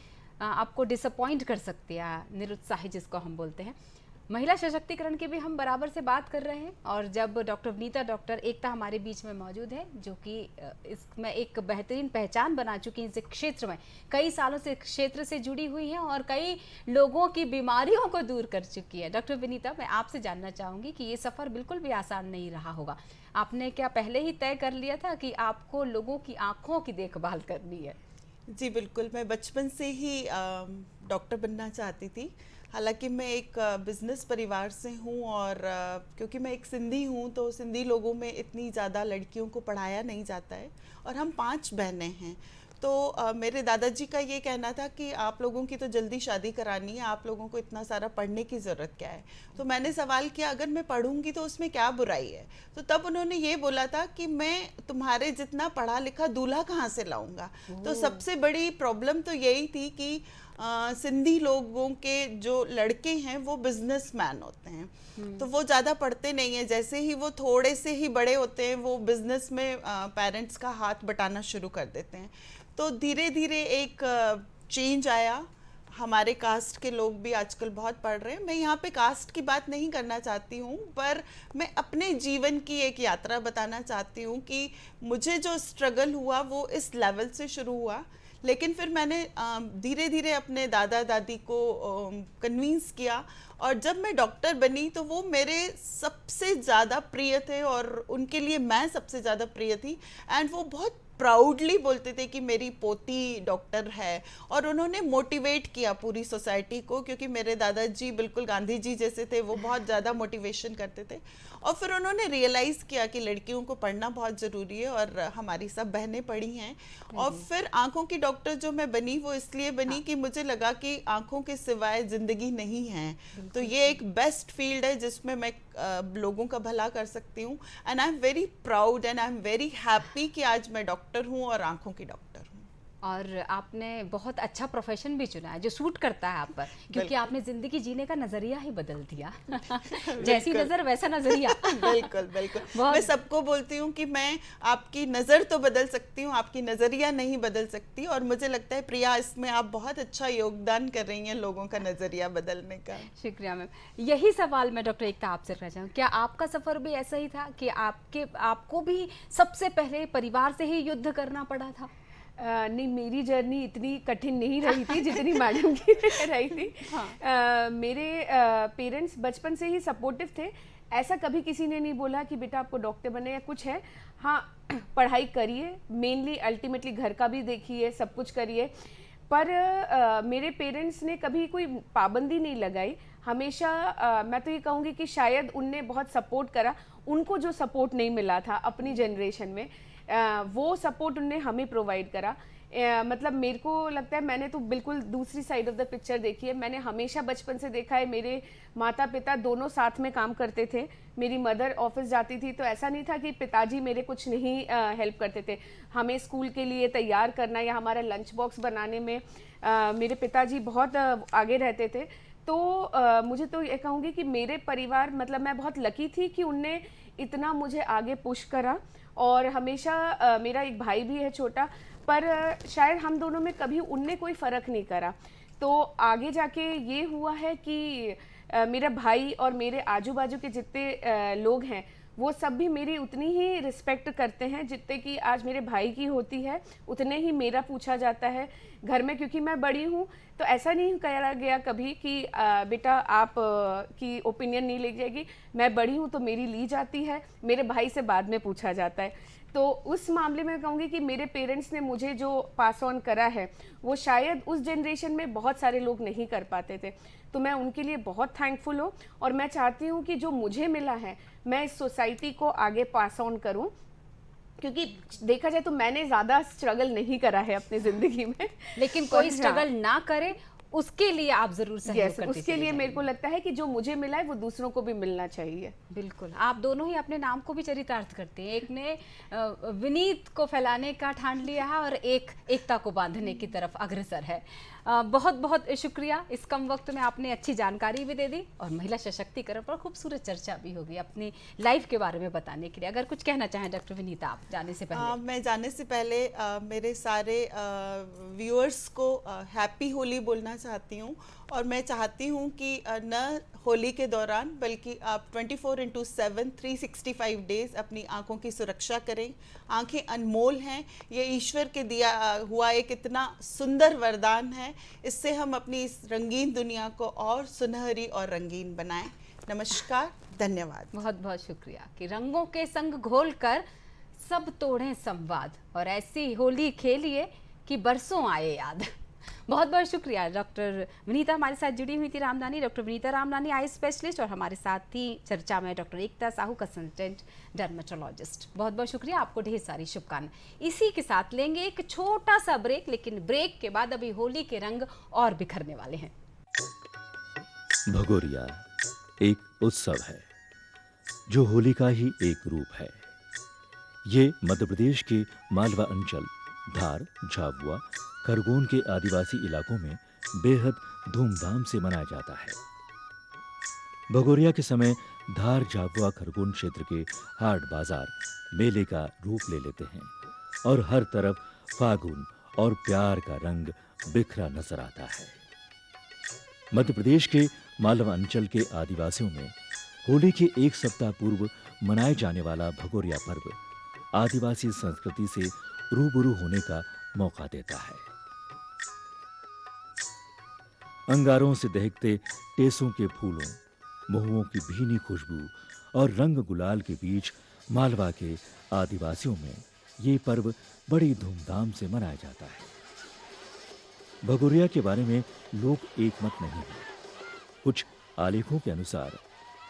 आपको डिसअपॉइंट कर सकती है, निरुत्साही जिसको हम बोलते हैं। महिला सशक्तिकरण की भी हम बराबर से बात कर रहे हैं, और जब डॉक्टर विनीता, डॉक्टर एकता हमारे बीच में मौजूद है, जो कि इसमें एक बेहतरीन पहचान बना चुकी है इस क्षेत्र में, कई सालों से क्षेत्र से जुड़ी हुई हैं और कई लोगों की बीमारियों को दूर कर चुकी है। डॉक्टर विनीता, मैं आपसे जानना चाहूँगी कि ये सफ़र बिल्कुल भी आसान नहीं रहा होगा। आपने क्या पहले ही तय कर लिया था कि आपको लोगों की आँखों की देखभाल करनी है? जी बिल्कुल, मैं बचपन से ही डॉक्टर बनना चाहती थी। हालांकि मैं एक बिज़नेस परिवार से हूँ, और क्योंकि मैं एक सिंधी हूँ तो सिंधी लोगों में इतनी ज़्यादा लड़कियों को पढ़ाया नहीं जाता है, और हम 5 बहनें हैं। तो मेरे दादाजी का ये कहना था कि आप लोगों की तो जल्दी शादी करानी है, आप लोगों को इतना सारा पढ़ने की ज़रूरत क्या है। तो मैंने सवाल किया, अगर मैं पढ़ूंगी तो उसमें क्या बुराई है। तो तब उन्होंने ये बोला था कि मैं तुम्हारे जितना पढ़ा लिखा दूल्हा कहाँ से लाऊंगा। तो सबसे बड़ी प्रॉब्लम तो यही थी कि सिंधी लोगों के जो लड़के हैं वो बिजनेसमैन होते हैं, तो वो ज़्यादा पढ़ते नहीं हैं। जैसे ही वो थोड़े से ही बड़े होते हैं वो बिजनेस में पेरेंट्स का हाथ बटाना शुरू कर देते हैं। तो धीरे धीरे एक चेंज आया। हमारे कास्ट के लोग भी आजकल बहुत पढ़ रहे हैं। मैं यहाँ पे कास्ट की बात नहीं करना चाहती हूँ, पर मैं अपने जीवन की एक यात्रा बताना चाहती हूँ कि मुझे जो स्ट्रगल हुआ वो इस लेवल से शुरू हुआ, लेकिन फिर मैंने धीरे धीरे अपने दादा दादी को कन्विंस किया, और जब मैं डॉक्टर बनी तो वो मेरे सबसे ज़्यादा प्रिय थे और उनके लिए मैं सबसे ज़्यादा प्रिय थी। एंड वो बहुत प्राउडली बोलते थे कि मेरी पोती डॉक्टर है, और उन्होंने मोटिवेट किया पूरी सोसाइटी को, क्योंकि मेरे दादाजी बिल्कुल गांधी जी जैसे थे, वो बहुत ज़्यादा मोटिवेशन करते थे। और फिर उन्होंने रियलाइज़ किया कि लड़कियों को पढ़ना बहुत ज़रूरी है, और हमारी सब बहनें पढ़ी हैं। और फिर आँखों की डॉक्टर जो मैं बनी वो इसलिए बनी कि मुझे लगा कि आँखों के सिवाय ज़िंदगी नहीं है, तो ये एक बेस्ट फील्ड है जिसमें मैं लोगों का भला कर सकती हूँ। And I am very proud and I am very happy कि आज मैं डॉक्टर हूँ और आँखों की डॉक्टर हूँ। और आपने बहुत अच्छा प्रोफेशन भी चुना है जो सूट करता है आप पर, क्योंकि आपने जिंदगी जीने का नजरिया ही बदल दिया। जैसी नजर वैसा नजरिया। बिल्कुल बिल्कुल। मैं सबको बोलती हूँ कि मैं आपकी नज़र तो बदल सकती हूँ, आपकी नज़रिया नहीं बदल सकती, और मुझे लगता है प्रिया इसमें आप बहुत अच्छा योगदान कर रही हैं लोगों का नज़रिया बदलने का। शुक्रिया मैम। यही सवाल मैं डॉक्टर एकता आपसे करना चाहूँ, क्या आपका सफ़र भी ऐसा ही था कि आपको भी सबसे पहले परिवार से ही युद्ध करना पड़ा था? नहीं, मेरी जर्नी इतनी कठिन नहीं रही थी जितनी मैडम की रही थी। हाँ। मेरे पेरेंट्स बचपन से ही सपोर्टिव थे। ऐसा कभी किसी ने नहीं बोला कि बेटा आपको डॉक्टर बने या कुछ है। हाँ, पढ़ाई करिए, मेनली अल्टीमेटली घर का भी देखिए, सब कुछ करिए, पर मेरे पेरेंट्स ने कभी कोई पाबंदी नहीं लगाई। हमेशा मैं तो ये कहूँगी कि शायद उनने बहुत सपोर्ट करा, उनको जो सपोर्ट नहीं मिला था अपनी जनरेशन में, वो सपोर्ट उनने हमें प्रोवाइड करा। मतलब मेरे को लगता है मैंने तो बिल्कुल दूसरी साइड ऑफ द पिक्चर देखी है। मैंने हमेशा बचपन से देखा है, मेरे माता पिता दोनों साथ में काम करते थे। मेरी मदर ऑफिस जाती थी तो ऐसा नहीं था कि पिताजी मेरे कुछ नहीं हेल्प करते थे। हमें स्कूल के लिए तैयार करना या हमारा लंच बॉक्स बनाने में मेरे पिताजी बहुत आगे रहते थे। तो मुझे तो ये कहूँगी कि मेरे परिवार, मतलब मैं बहुत लकी थी कि उनने इतना मुझे आगे पुश करा। और हमेशा मेरा एक भाई भी है छोटा, पर शायद हम दोनों में कभी उनने कोई फ़र्क नहीं करा। तो आगे जाके ये हुआ है कि मेरा भाई और मेरे आजू बाजू के जितने लोग हैं वो सब भी मेरी उतनी ही रिस्पेक्ट करते हैं जितने कि आज मेरे भाई की होती है, उतने ही मेरा पूछा जाता है घर में। क्योंकि मैं बड़ी हूँ तो ऐसा नहीं कहा गया कभी कि बेटा आप की ओपिनियन नहीं ली जाएगी, मैं बड़ी हूँ तो मेरी ली जाती है, मेरे भाई से बाद में पूछा जाता है। तो उस मामले में कहूँगी कि मेरे पेरेंट्स ने मुझे जो पास ऑन करा है वो शायद उस जनरेशन में बहुत सारे लोग नहीं कर पाते थे। तो मैं उनके लिए बहुत थैंकफुल हूँ, और मैं चाहती हूँ कि जो मुझे मिला है मैं इस सोसाइटी को आगे पास ऑन करूँ, क्योंकि देखा जाए तो मैंने ज़्यादा स्ट्रगल नहीं करा है अपनी ज़िंदगी में। लेकिन कोई स्ट्रगल ना करे उसके लिए आप जरूर सहयोग करते उसके लिए मेरे को लगता है कि जो मुझे मिला है वो दूसरों को भी मिलना चाहिए। बिल्कुल, आप दोनों ही अपने नाम को भी चरितार्थ करते हैं। एक ने विनीत को फैलाने का ठान लिया है और एक एकता को बांधने की तरफ अग्रसर है। बहुत बहुत शुक्रिया, इस कम वक्त में आपने अच्छी जानकारी भी दे दी और महिला सशक्तिकरण पर खूबसूरत चर्चा भी होगी अपनी लाइफ के बारे में बताने के लिए। अगर कुछ कहना चाहें डॉक्टर विनीता आप जाने से पहले। मैं जाने से पहले मेरे सारे व्यूअर्स को हैप्पी होली बोलना चाहती हूँ, और मैं चाहती हूँ कि न होली के दौरान बल्कि आप 24/7 365 डेज अपनी आँखों की सुरक्षा करें। आँखें अनमोल हैं, ये ईश्वर के दिया हुआ एक इतना सुंदर वरदान है। इससे हम अपनी इस रंगीन दुनिया को और सुनहरी और रंगीन बनाएं। नमस्कार, धन्यवाद। बहुत बहुत शुक्रिया कि रंगों के संग घोलकर सब तोड़ें संवाद और ऐसी होली खेलिए कि बरसों आए याद। बहुत बहुत शुक्रिया। डॉक्टर विनीता हमारे साथ जुड़ी हुई थी रामदानी। डॉक्टर विनीता रामदानी आई स्पेशलिस्ट और हमारे साथ थी चर्चा में डॉक्टर एकता साहू कंसल्टेंट डर्मेटोलॉजिस्ट। बहुत बहुत शुक्रिया, आपको ढेर सारी शुभकामनाएं। इसी के साथ लेंगे एक छोटा सा ब्रेक, लेकिन ब्रेक के बाद अभी होली के रंग और बिखरने वाले हैं। भगोरिया एक उत्सव है जो होली का ही एक रूप है। ये मध्य प्रदेश के मालवा अंचल, धार, झाबुआ, खरगोन के आदिवासी इलाकों में बेहद धूमधाम से मनाया जाता है। भगोरिया के समय धार, झाबुआ, खरगोन क्षेत्र के हाट बाजार मेले का रूप ले लेते हैं और हर तरफ फागुन और प्यार का रंग बिखरा नजर आता है। मध्य प्रदेश के मालवा अंचल के आदिवासियों में होली के एक सप्ताह पूर्व मनाए जाने वाला भगोरिया पर्व आदिवासी संस्कृति से रूबरू होने का मौका देता है। अंगारों से दहकते टेसों के फूलों, महुओं की भीनी खुशबू और रंग गुलाल के बीच मालवा के आदिवासियों में ये पर्व बड़ी धूमधाम से मनाया जाता है। भगोरिया के बारे में लोग एक मत नहीं है। कुछ आलेखों के अनुसार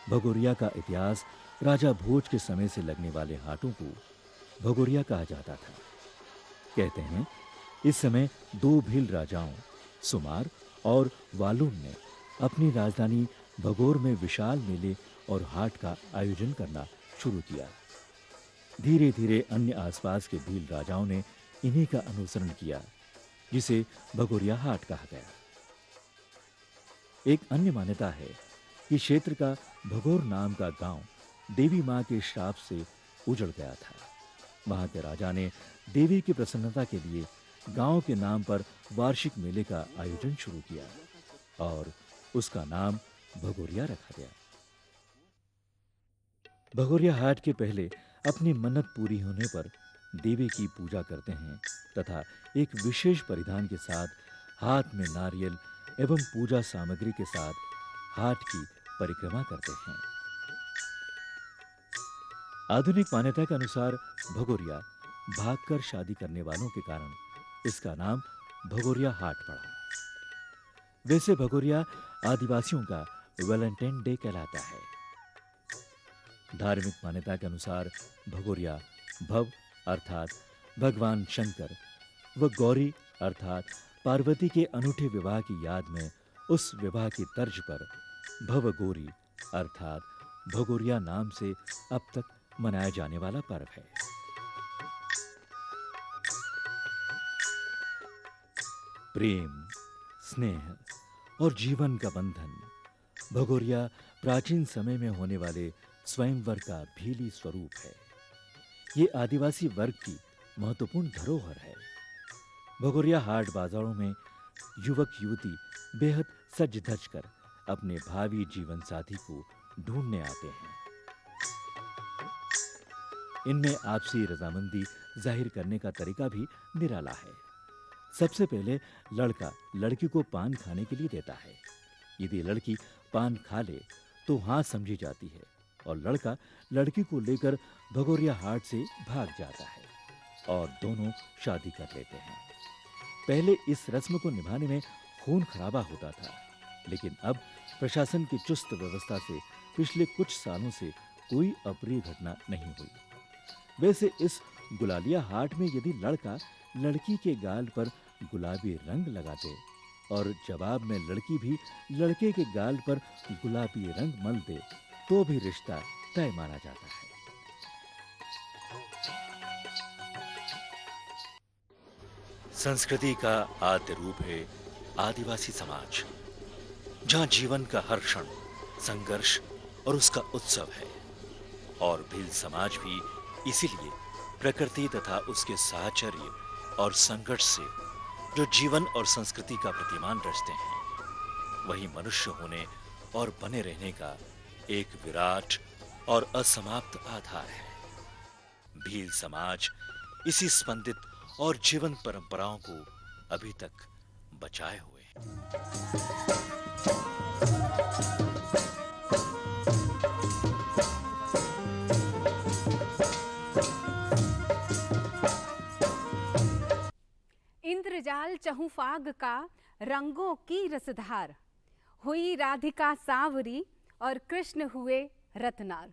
भगोरिया का इतिहास राजा भोज के समय से लगने वाले हाटों को भगोरिया कहा जाता था। कहते हैं इस समय दो भील राजाओं सुमार और वालून ने अपनी राजधानी भगोर में विशाल मेले और हाट का आयोजन करना शुरू किया। धीरे धीरे अन्य आसपास के भील राजाओं ने इन्हीं का अनुसरण किया, जिसे भगोरिया हाट कहा गया। एक अन्य मान्यता है कि क्षेत्र का भगोर नाम का गांव देवी मां के श्राप से उजड़ गया था। वहां के राजा ने देवी की प्रसन्नता के लिए गांव के नाम पर वार्षिक मेले का आयोजन शुरू किया और उसका नाम भगोरिया रखा गया। भगोरिया हाट के पहले अपनी मन्नत पूरी होने पर देवी की पूजा करते हैं तथा एक विशेष परिधान के साथ हाथ में नारियल एवं पूजा सामग्री के साथ हाट की परिक्रमा करते हैं। आधुनिक मान्यता के अनुसार भगोरिया भागकर शादी करने वालों के कारण इसका नाम भगोरिया हाट पड़ा। वैसे भगोरिया आदिवासियों का वैलेंटाइन डे कहलाता है। धार्मिक मान्यता के अनुसार भगोरिया भव अर्थात भगवान शंकर व गौरी अर्थात पार्वती के अनूठे विवाह की याद में उस विवाह की तर्ज पर भवगोरी अर्थात भगोरिया नाम से अब तक मनाया जाने वाला पर्व है। प्रेम, स्नेह और जीवन का बंधन भगोरिया प्राचीन समय में होने वाले स्वयंवर का भीली स्वरूप है। ये आदिवासी वर्ग की महत्वपूर्ण धरोहर है। भगोरिया हाट बाजारों में युवक युवती बेहद सज धज कर अपने भावी जीवन साथी को ढूंढने आते हैं। इनमें आपसी रजामंदी जाहिर करने का तरीका भी निराला है। सबसे पहले लड़का लड़की को पान खाने के लिए देता है। यदि लड़की पान खा ले तो हाँ समझी जाती है और लड़का लड़की को लेकर भगोरिया हाट से भाग जाता है और दोनों शादी कर लेते हैं। पहले इस रस्म को निभाने में खून खराबा होता था, लेकिन अब प्रशासन की चुस्त व्यवस्था से पिछले कुछ सालों से कोई अप्रिय घटना नहीं हुई। वैसे इस गुलालिया हाट में यदि लड़का लड़की के गाल पर गुलाबी रंग लगा दे और जवाब में लड़की भी लड़के के गाल पर गुलाबी रंग मल दे तो भी रिश्ता तय माना जाता है। संस्कृति का आद्य रूप है आदिवासी समाज, जहां जीवन का हर क्षण संघर्ष और उसका उत्सव है। और भील समाज भी इसीलिए प्रकृति तथा उसके साहचर्य और संघर्ष से जो जीवन और संस्कृति का प्रतिमान रचते हैं, वही मनुष्य होने और बने रहने का एक विराट और असमाप्त आधार है। भील समाज इसी स्पंदित और जीवन परंपराओं को अभी तक बचाए हुए है। इंद्रजाल चहुफाग का रंगों की रसधार, हुई राधिका सांवरी और कृष्ण हुए रत्नार।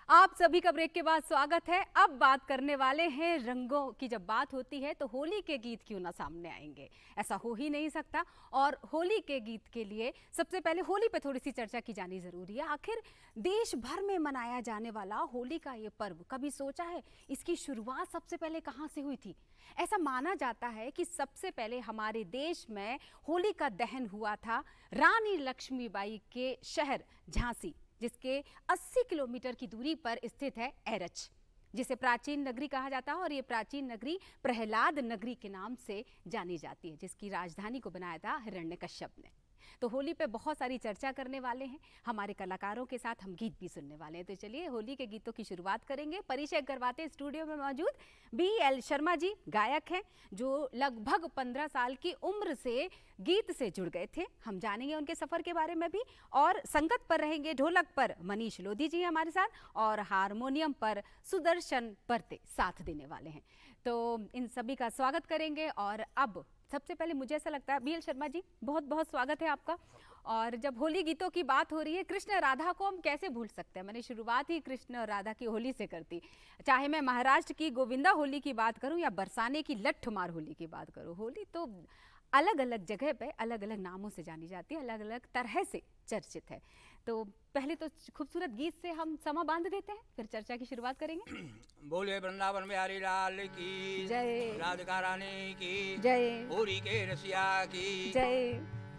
आप सभी का ब्रेक के बाद स्वागत है। अब बात करने वाले हैं रंगों की। जब बात होती है तो होली के गीत क्यों ना सामने आएंगे, ऐसा हो ही नहीं सकता। और होली के गीत के लिए सबसे पहले होली पे थोड़ी सी चर्चा की जानी जरूरी है। आखिर देश भर में मनाया जाने वाला होली का ये पर्व, कभी सोचा है इसकी शुरुआत सबसे पहले कहाँ से हुई थी? ऐसा माना जाता है कि सबसे पहले हमारे देश में होली का दहन हुआ था रानी लक्ष्मीबाई के शहर झांसी, जिसके 80 किलोमीटर की दूरी पर स्थित है एरच, जिसे प्राचीन नगरी कहा जाता है। और ये प्राचीन नगरी प्रहलाद नगरी के नाम से जानी जाती है, जिसकी राजधानी को बनाया था हिरण्यकश्यप ने। तो होली पे बहुत सारी चर्चा करने वाले हैं, हमारे कलाकारों के साथ हम गीत भी सुनने वाले हैं। तो चलिए होली के गीतों की शुरुआत करेंगे। परिचय करवाते हैं, स्टूडियो में मौजूद BL शर्मा जी गायक हैं, जो लगभग 15 साल की उम्र से गीत से जुड़ गए थे। हम जानेंगे उनके सफ़र के बारे में भी। और संगत पर रहेंगे ढोलक पर मनीष लोधी जी हमारे साथ, और हारमोनियम पर सुदर्शन परते साथ देने वाले हैं। तो इन सभी का स्वागत करेंगे। और अब सबसे पहले मुझे ऐसा लगता है, BL शर्मा जी बहुत बहुत स्वागत है आपका। और जब होली गीतों की बात हो रही है, कृष्ण राधा को हम कैसे भूल सकते हैं? मैंने शुरुआत ही कृष्ण और राधा की होली से करती। चाहे मैं महाराष्ट्र की गोविंदा होली की बात करूं या बरसाने की लट्ठमार होली की बात करूं, होली तो अलग अलग जगह पे अलग अलग नामों से जानी जाती है, अलग अलग तरह से चर्चित है। तो पहले तो खूबसूरत गीत से हम समा बांध देते हैं, फिर चर्चा की शुरुआत करेंगे। बोले वृंदावन बिहारी लाल की जय, राधिका रानी की जय, होली के रसिया की जय।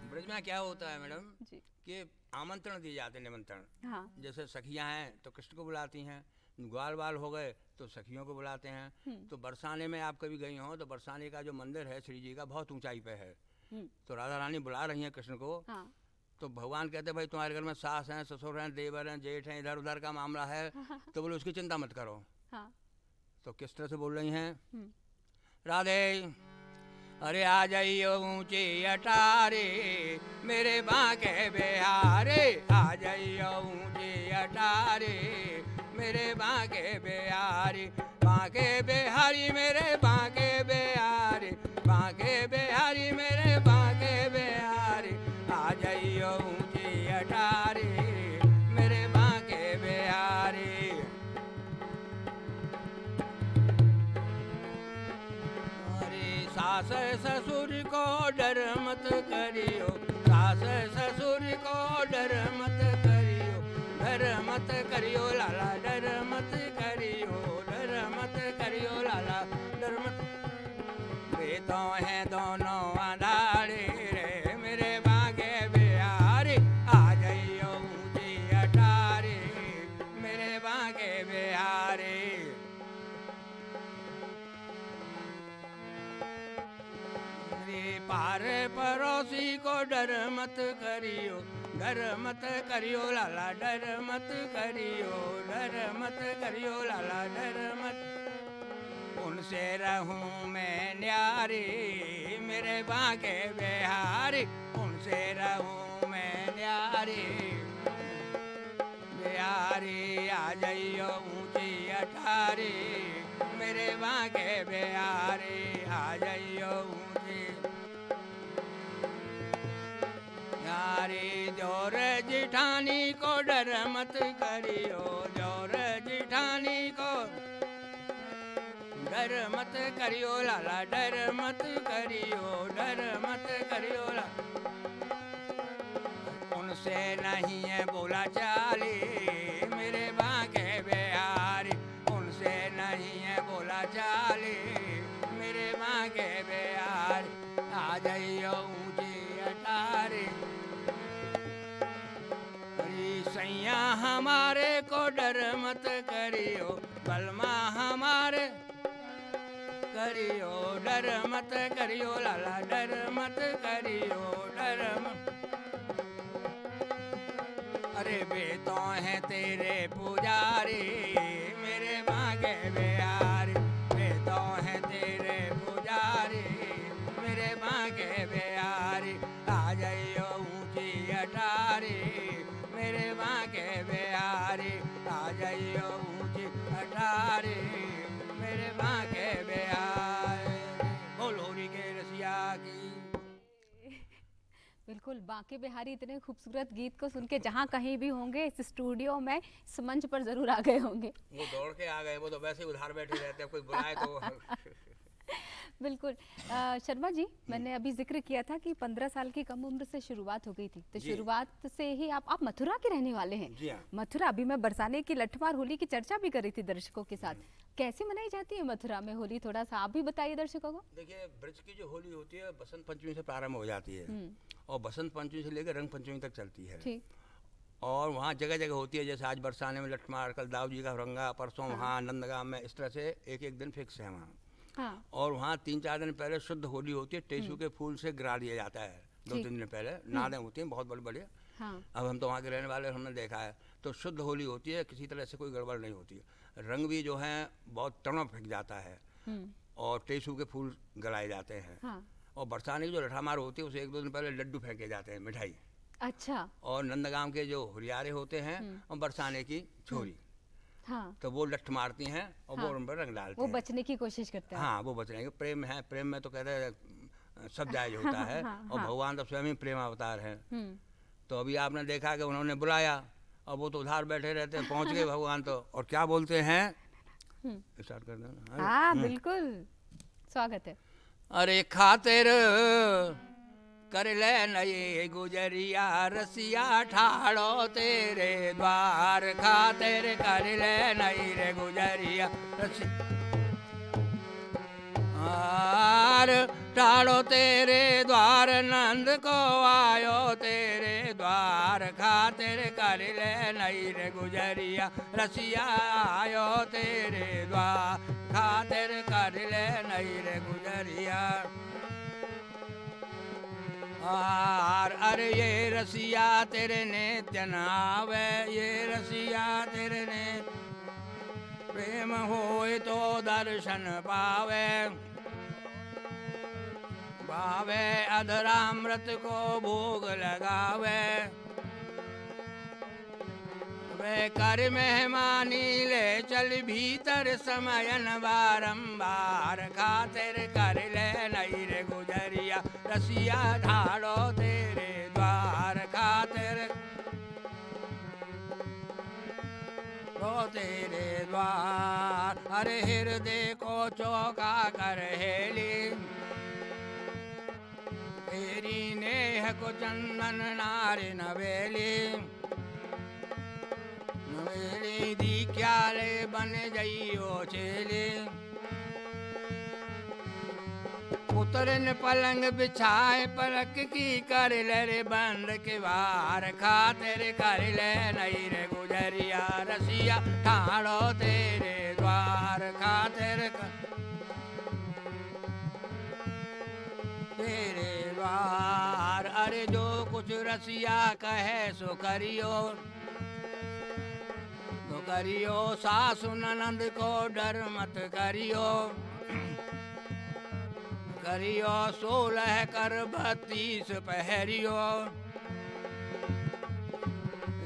ब्रज में क्या होता है मैडम जी, कि आमंत्रण दिए जाते हैं, निमंत्रण। हाँ, जैसे सखियां हैं तो कृष्ण को बुलाती हैं, ग्वाल बाल हो गए तो सखियों को बुलाते हैं। तो बरसाने में आप कभी गई हो तो बरसाने का जो मंदिर है श्री जी का बहुत ऊंचाई पे है। तो राधा रानी बुला रही हैं कृष्ण को। हाँ, तो भगवान कहते हैं भाई तुम्हारे घर में सास हैं, ससुर हैं, देवर हैं, जेठ हैं, इधर उधर का मामला है, तो बोले उसकी चिंता मत करो। हाँ, तो किस तरह से बोल रही हैं? राधे अरे आ जाइयो ऊंचे अटारे मेरे बांके बिहारे, आ जाइयो ऊंचे अटारे मेरे बांके बिहारी, बांके बिहारी मेरे बांके बिहारी, बांके बिहारी मेरे बांके बिहारी, आ जाइयो ऊंचे अटारे मेरे बांके बिहारी। सास ससुर को डर मत करियो, सास ससुर को डर मत करियो, डर मत करियो लाला, डर मत करियो, डर मत करियो लाला, डर मत। वे तो हैं दोनों अनाड़े रे मेरे बांके बिहारी, आ जाइयो ऊंचे अटारे मेरे बांके बिहारी। पार पड़ोसी को डर मत करियो, डर मत करियो लाला, डर मत करियो, डर मत करियो लाला, डर मत। उनसे रहूं मैं न्यारी मेरे बांके बिहारी, उनसे रहूं मैं न्यारी बिहारी, आ जाइयो ऊंची अटारी मेरे बांके बिहारी, आ जाइयो ऊंची यारी। जोर जिठानी को डर मत करियो, जोर जिठानी को डर मत करियो लाला, डर मत करियो, डर मत करियो लाला। उनसे नहीं है बोला चाली मेरे बांके बिहारी, उनसे नहीं है बोला चाली मेरे बांके बिहारी, आ जाइयो ऊंचे अटारी। सैया हमारे को डर मत करियो, बलमा हमारे करियो, डर मत करियो लाला, डर मत करियो, डर मत। अरे बेटों हैं तेरे पुजारी मेरे मांगे बिहारी, बेटों हैं तेरे पुजारी मेरे मांगे बिहारी, आ जाइयो ऊंची अटारी मेरे मांगे बिहारी, आ जाइयो ऊंची अटारी मेरे मांगे बिहारी। बोल होरी के रसिया की। बिल्कुल, बांके बिहारी इतने खूबसूरत गीत को सुन के जहाँ कहीं भी होंगे इस स्टूडियो में, इस मंच पर जरूर आ गए होंगे। वो दौड़ के आ गए, वो तो वैसे ही उधार बैठे रहते हैं, कोई बुलाए तो। बिल्कुल। शर्मा जी, मैंने अभी जिक्र किया था कि 15 साल की कम उम्र से शुरुआत हो गई थी, तो जी। शुरुआत से ही आप मथुरा के रहने वाले हैं। जी हाँ। मथुरा, अभी मैं बरसाने की लठमार होली की चर्चा भी कर रही थी दर्शकों के साथ। कैसे मनाई जाती है मथुरा में होली, थोड़ा सा आप भी बताइए दर्शकों को। देखिए, ब्रज की जो होली होती है बसंत पंचमी से प्रारंभ हो जाती है और बसंत पंचमी से लेकर रंग पंचमी तक चलती है। ठीक। और वहाँ जगह जगह होती है, जैसे आज बरसाने में लठमार, कल दाऊ जी का रंगा, परसों वहाँ नंदगांव में, इस तरह से एक एक दिन फिक्स है वहाँ। हाँ। और वहाँ 3-4 दिन पहले शुद्ध होली होती है, टेसू के फूल से गिरा दिया जाता है। 2-3 दिन पहले नादें होती हैं बहुत बड़े बड़े। हाँ। अब हम तो वहाँ के रहने वाले, हमने देखा है, तो शुद्ध होली होती है, किसी तरह से कोई गड़बड़ नहीं होती है। रंग भी जो है बहुत टर्म फेंक जाता है और टेसू के फूल गलाए जाते हैं। हाँ। और बरसाने की जो लठामार होती है उसे 1-2 दिन पहले लड्डू फेंके जाते हैं, मिठाई। अच्छा। और नंदगांव के जो हुरियारे होते हैं और बरसाने की छोरी, हाँ। तो वो लठ मारती हैं और वो उन पर रंग डालते वो हैं। बचने की कोशिश करते हैं। हाँ, वो बचने के प्रेम है, प्रेम में तो कहते हैं सब जायज होता है। और भगवान तो स्वयं ही प्रेम अवतार है। तो अभी आपने देखा कि उन्होंने बुलाया और वो तो उधार बैठे रहते हैं, पहुंच गए भगवान तो, और क्या बोलते हैं, स्टार्ट कर देना। हाँ बिल्कुल, स्वागत है। अरे खातिर कर ले नई गुजरिया रसिया ठाड़ो तेरे द्वार, खातिर कर ले नई रे गुजरिया रसिया ठाड़ो तेरे द्वार, नंद को आयो तेरे द्वार, खातिर कर ले नई रे गुजरिया रसिया आयो तेरे द्वार, खातिर कर ले नई रे गुजरिया। अरे ये रसिया तेरे नित्य नावे, ये रसिया तेरे ने प्रेम होए तो दर्शन पावे, पावे अधरामृत को भोग लगावे, वे कर मेहमानी ले चल भीतर समयन बारंबार, खातिर कर ले नई रे गुजरिया रसिया ठाड़ो तेरे द्वार, खातिर रो तेरे द्वार। अरे हृदय को चौका कर हेली, तेरी नेह को चंदन नारी नवेली, नवेली दी क्याले बन जइयो चेली, उतरन पलंग बिछाए पलक की कर ले रे बंद के बार, खातिर कर ले नई रे गुजरिया रसिया ठाड़ो तेरे द्वार, खातिर तेरे द्वार। अरे जो कुछ रसिया कहे सो करियो, तो करियो, सासु ननद को डर मत करियो, करियो 16 कर 32 पहरियो,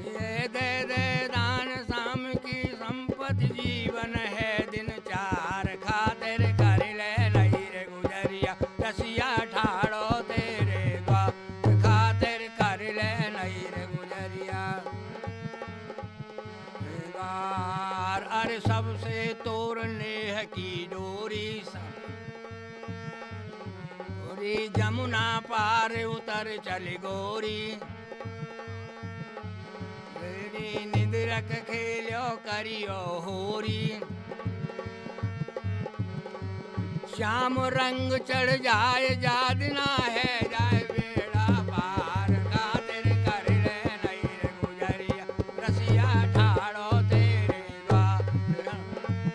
ये दे दे दान शाम की संपत्ति जीवन है दिन 4, खातिर कर ले नई रे गुजरिया रसिया ठाड़ो तेरे द्वार, खातिर कर ले नई रे गुजरिया द्वार। अरे सबसे तोड़ नेह की डोरी, जमुना पार उतर चली गोरी, निद्रक खेलो करियो होरी, श्याम रंग चढ़ जाए जादना है जाए बेड़ा पार, खातिर कर ले नई रे गुजरिया रसिया ठाड़ो तेरे द्वार,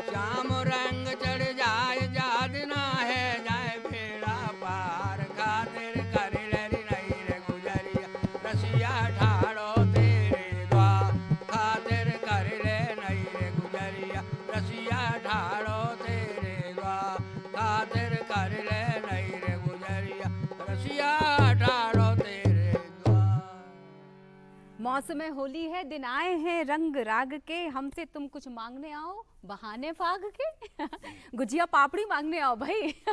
श्याम रंग चढ़ जाए जादना है जाए बेड़ा पार, खातिर कर ले नई रे गुजरिया रसिया ठाड़ो तेरे द्वार। रसिया ठाड़ो तेरे द्वार खातिर कर ले नहीं रे गुजरिया रसिया ठाड़ो तेरे द्वार। मौसम होली है, दिन आए हैं रंग राग के, हमसे तुम कुछ मांगने आओ बहाने फाग के। गुजिया पापड़ी मांगने आओ भाई।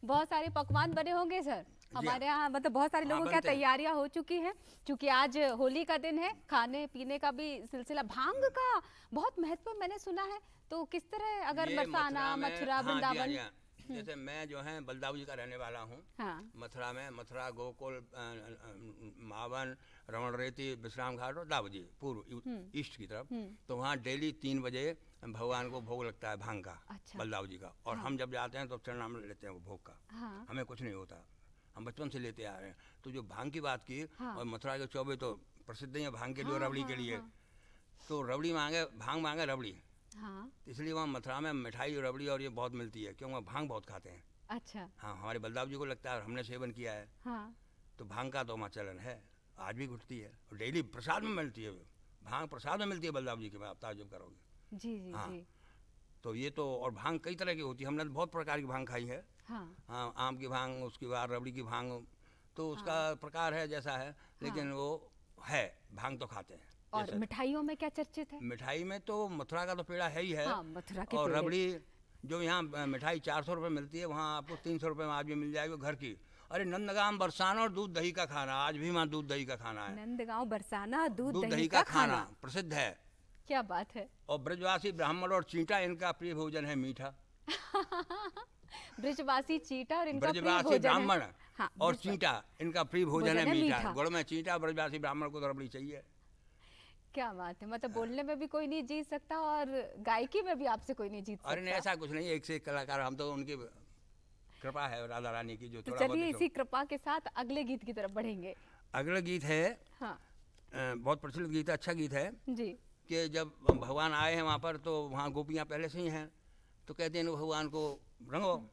बहुत सारे पकवान बने होंगे सर हमारे यहाँ, मतलब बहुत सारे लोगों की बनते हैं। तैयारियां हो चुकी हैं क्योंकि आज होली का दिन है। खाने पीने का भी सिलसिला, भांग का बहुत महत्व मैंने सुना है, तो किस तरह अगर ये बरसाना में- मथुरा हाँ जी, हाँ वृंदावन। जी, हाँ। जैसे मैं जो है बलदाऊ जी का रहने वाला हूँ। हाँ मथुरा में, मथुरा गोकुल मावन रमण रेती विश्राम घाट और दाऊजी पूर्व ईस्ट की तरफ। तो वहाँ डेली 3 बजे भगवान को भोग लगता है भांग का। अच्छा। बलदाऊ जी का। और हम जब जाते हैं तो चरणाम लेते हैं वो भोग का। हाँ हमें कुछ नहीं होता, हम बचपन से लेते आ रहे हैं। तो जो भांग की बात की, हाँ। और मथुरा के चौबे तो प्रसिद्ध ही है भांग के लिए और हाँ, रबड़ी हाँ, के लिए। हाँ। तो रबड़ी मांगे, भांग मांगे रबड़ी, हाँ इसलिए वहाँ मथुरा में मिठाई रबड़ी और ये बहुत मिलती है, क्योंकि वहाँ भांग बहुत खाते हैं। अच्छा हाँ, हमारे बलदाव जी को लगता है और हमने सेवन किया है। हाँ तो भांग का तो वहाँ चलन है, आज भी घुटती है और डेली प्रसाद में मिलती है। भांग प्रसाद में मिलती है बलदाव जी के में, आप ताजुब करोगे। जी जी हाँ। जी तो ये तो, और भांग कई तरह की होती है, हमने तो बहुत प्रकार की भांग खाई है। हाँ हाँ, आम की भांग, उसके बाद रबड़ी की भांग, तो उसका प्रकार है जैसा है, लेकिन वो है, भांग तो खाते हैं। और जैसे मिठाइयों में क्या चर्चित है? मिठाई में तो मथुरा का तो पेड़ा है ही है। हाँ, मथुरा के और पेड़े। रबड़ी जो यहाँ मिठाई 400 रुपये मिलती है, वहाँ आपको 300 रुपये में आज भी मिल जाएगी घर की। अरे नंदगाम बरसाना और दूध दही का खाना, आज भी वहाँ दूध दही का खाना है। नंदगांव बरसाना दूध दूध दही का खाना। प्रसिद्ध है। क्या बात है। और ब्रजवासी ब्राह्मण और चींटा इनका प्रिय भोजन है मीठा। ब्रजवासी चीटा और इनका प्रिय ब्रजवासी भोजन है। ब्राह्मण हाँ, और ब्रजवा- चींटा इनका प्रिय भोजन भोजन है है मीठा। मीठा। गुड़ में चींटा, ब्रजवासी ब्राह्मण को तो रबड़ी चाहिए। क्या बात है, मतलब बोलने में भी कोई नहीं जीत सकता और गायकी में भी आपसे कोई नहीं जीत अरे नहीं, सकता। ऐसा कुछ नहीं, एक से एक कलाकार, हम तो उनकी कृपा है राधा रानी की, जो तो थोड़ा चलिए बहुत। इसी कृपा के साथ अगले गीत की तरफ बढ़ेंगे। अगला गीत है, हाँ बहुत प्रचलित गीत है, अच्छा गीत है, जी कि जब भगवान आए हैं वहाँ पर, तो वहाँ गोपियाँ पहले से ही हैं, तो कहते हैं भगवान को रंगो।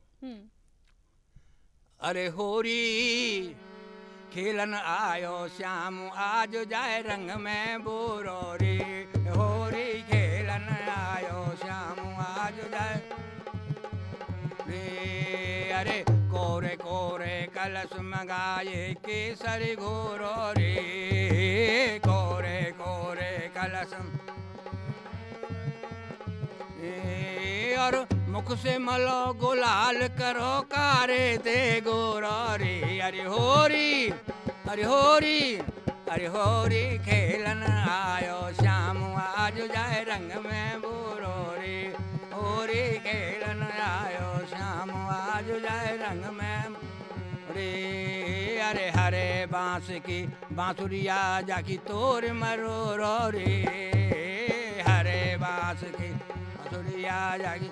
अरे होरी खेलन आयो श्याम, आज जाए रंग में बोरो रे। होरी खेलन आयो श्याम, आज जाए रे। अरे कोरे कोरे कलश मंगाए केसरी घोरो रे। कोरे कोरे कलश और मुख से मलो गुलाल करो कारे दे गोरा रे। अरे होरी, अरे होरी, अरे होरी खेलन आयो श्याम, आज जाए रंग में बोरो रे। होरी खेलन आयो श्याम, आज जाए रंग में रे। अरे हरे बांस की बांसुरिया जाकी तोर मरोरो रे। हरे बांस की बांसुरिया जाकी,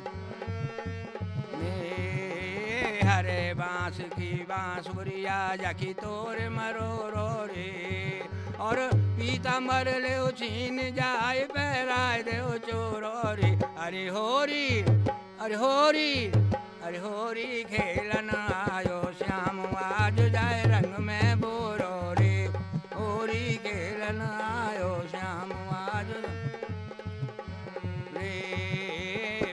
हरे बांस की बांसुरिया जाकी तोर मरोरो रे। और पीताम्बर ले छीन जाए पहराए दे चोरो रे। अरे होरी, अरे होरी, अरे होरी खेलन आयो श्याम, आज जाए रंग में बोरो रे। होरी खेलन आयो श्याम, आज रे।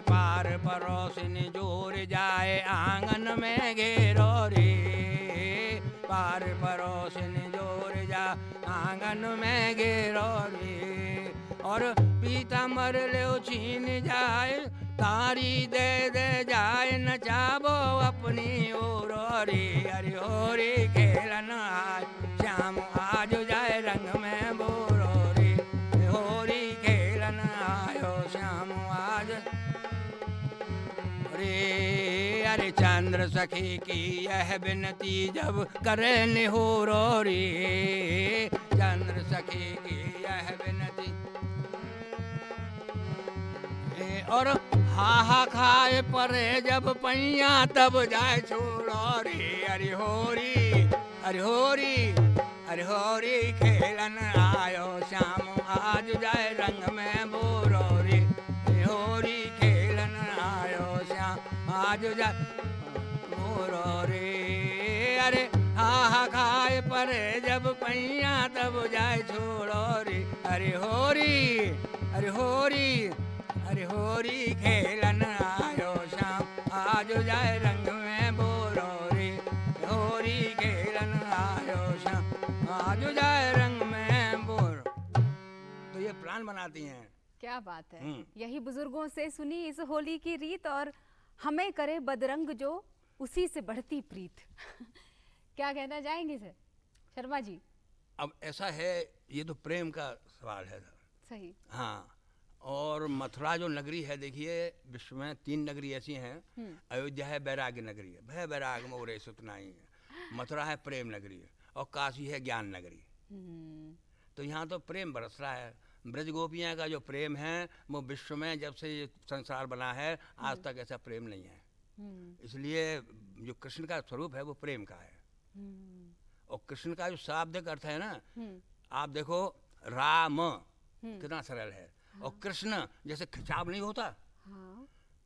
पार परोसिन जोर जाए आंगन में घेरो रे। पार परोसिन जोर जा आंगन में घेरो रे। और पीताम्बर ले छीन जाए, तारी दे दे जाए नचाबो अपनी ओर रे। अरे होरी खेलन आय श्याम, आज जाए रंग में बोरो रे। होरी खेलन आयो श्याम, आज रे। अरे चंद्र सखी की यह विनती जब करे निहोरो रे। चंद्र सखी की यह विनती, और हा खाए परे जब पैया तब जाए छोड़ो रे। अरे होरी, अरे होरी, अरे होरी खेलन आयो श्याम, आज जाए रंग में बोरो रे। होरी खेलन आयो श्याम, आज जाए बोरो रे। अरे हा खाए परे जब पैया तब जाए छोड़ो रे। अरे होरी, अरे होरी, अरे होरी खेलन आयो श्याम आज जाए रंग में बोरो रे होरी खेलन आयो श्याम आज जाए रंग में बोरो। तो ये प्लान बनाती हैं। क्या बात है, यही बुजुर्गों से सुनी इस होली की रीत, और हमें करे बदरंग जो उसी से बढ़ती प्रीत। क्या कहना चाहेंगे सर शर्मा जी? अब ऐसा है, ये तो प्रेम का सवाल है। सही। हाँ, और मथुरा जो नगरी है, देखिए विश्व में 3 नगरी ऐसी हैं। अयोध्या है वैराग्य नगरी है, भय वैराग मोरे सुतना ही है। मथुरा है प्रेम नगरी है, और काशी है ज्ञान नगरी। तो यहाँ तो प्रेम बरस रहा है। ब्रज गोपियाँ का जो प्रेम है वो विश्व में जब से ये संसार बना है आज तक ऐसा प्रेम नहीं है। इसलिए जो कृष्ण का स्वरूप है वो प्रेम का है। और कृष्ण का जो शाब्दिक अर्थ है ना, आप देखो राम कितना सरल है, और कृष्ण जैसे खिंचाव नहीं होता।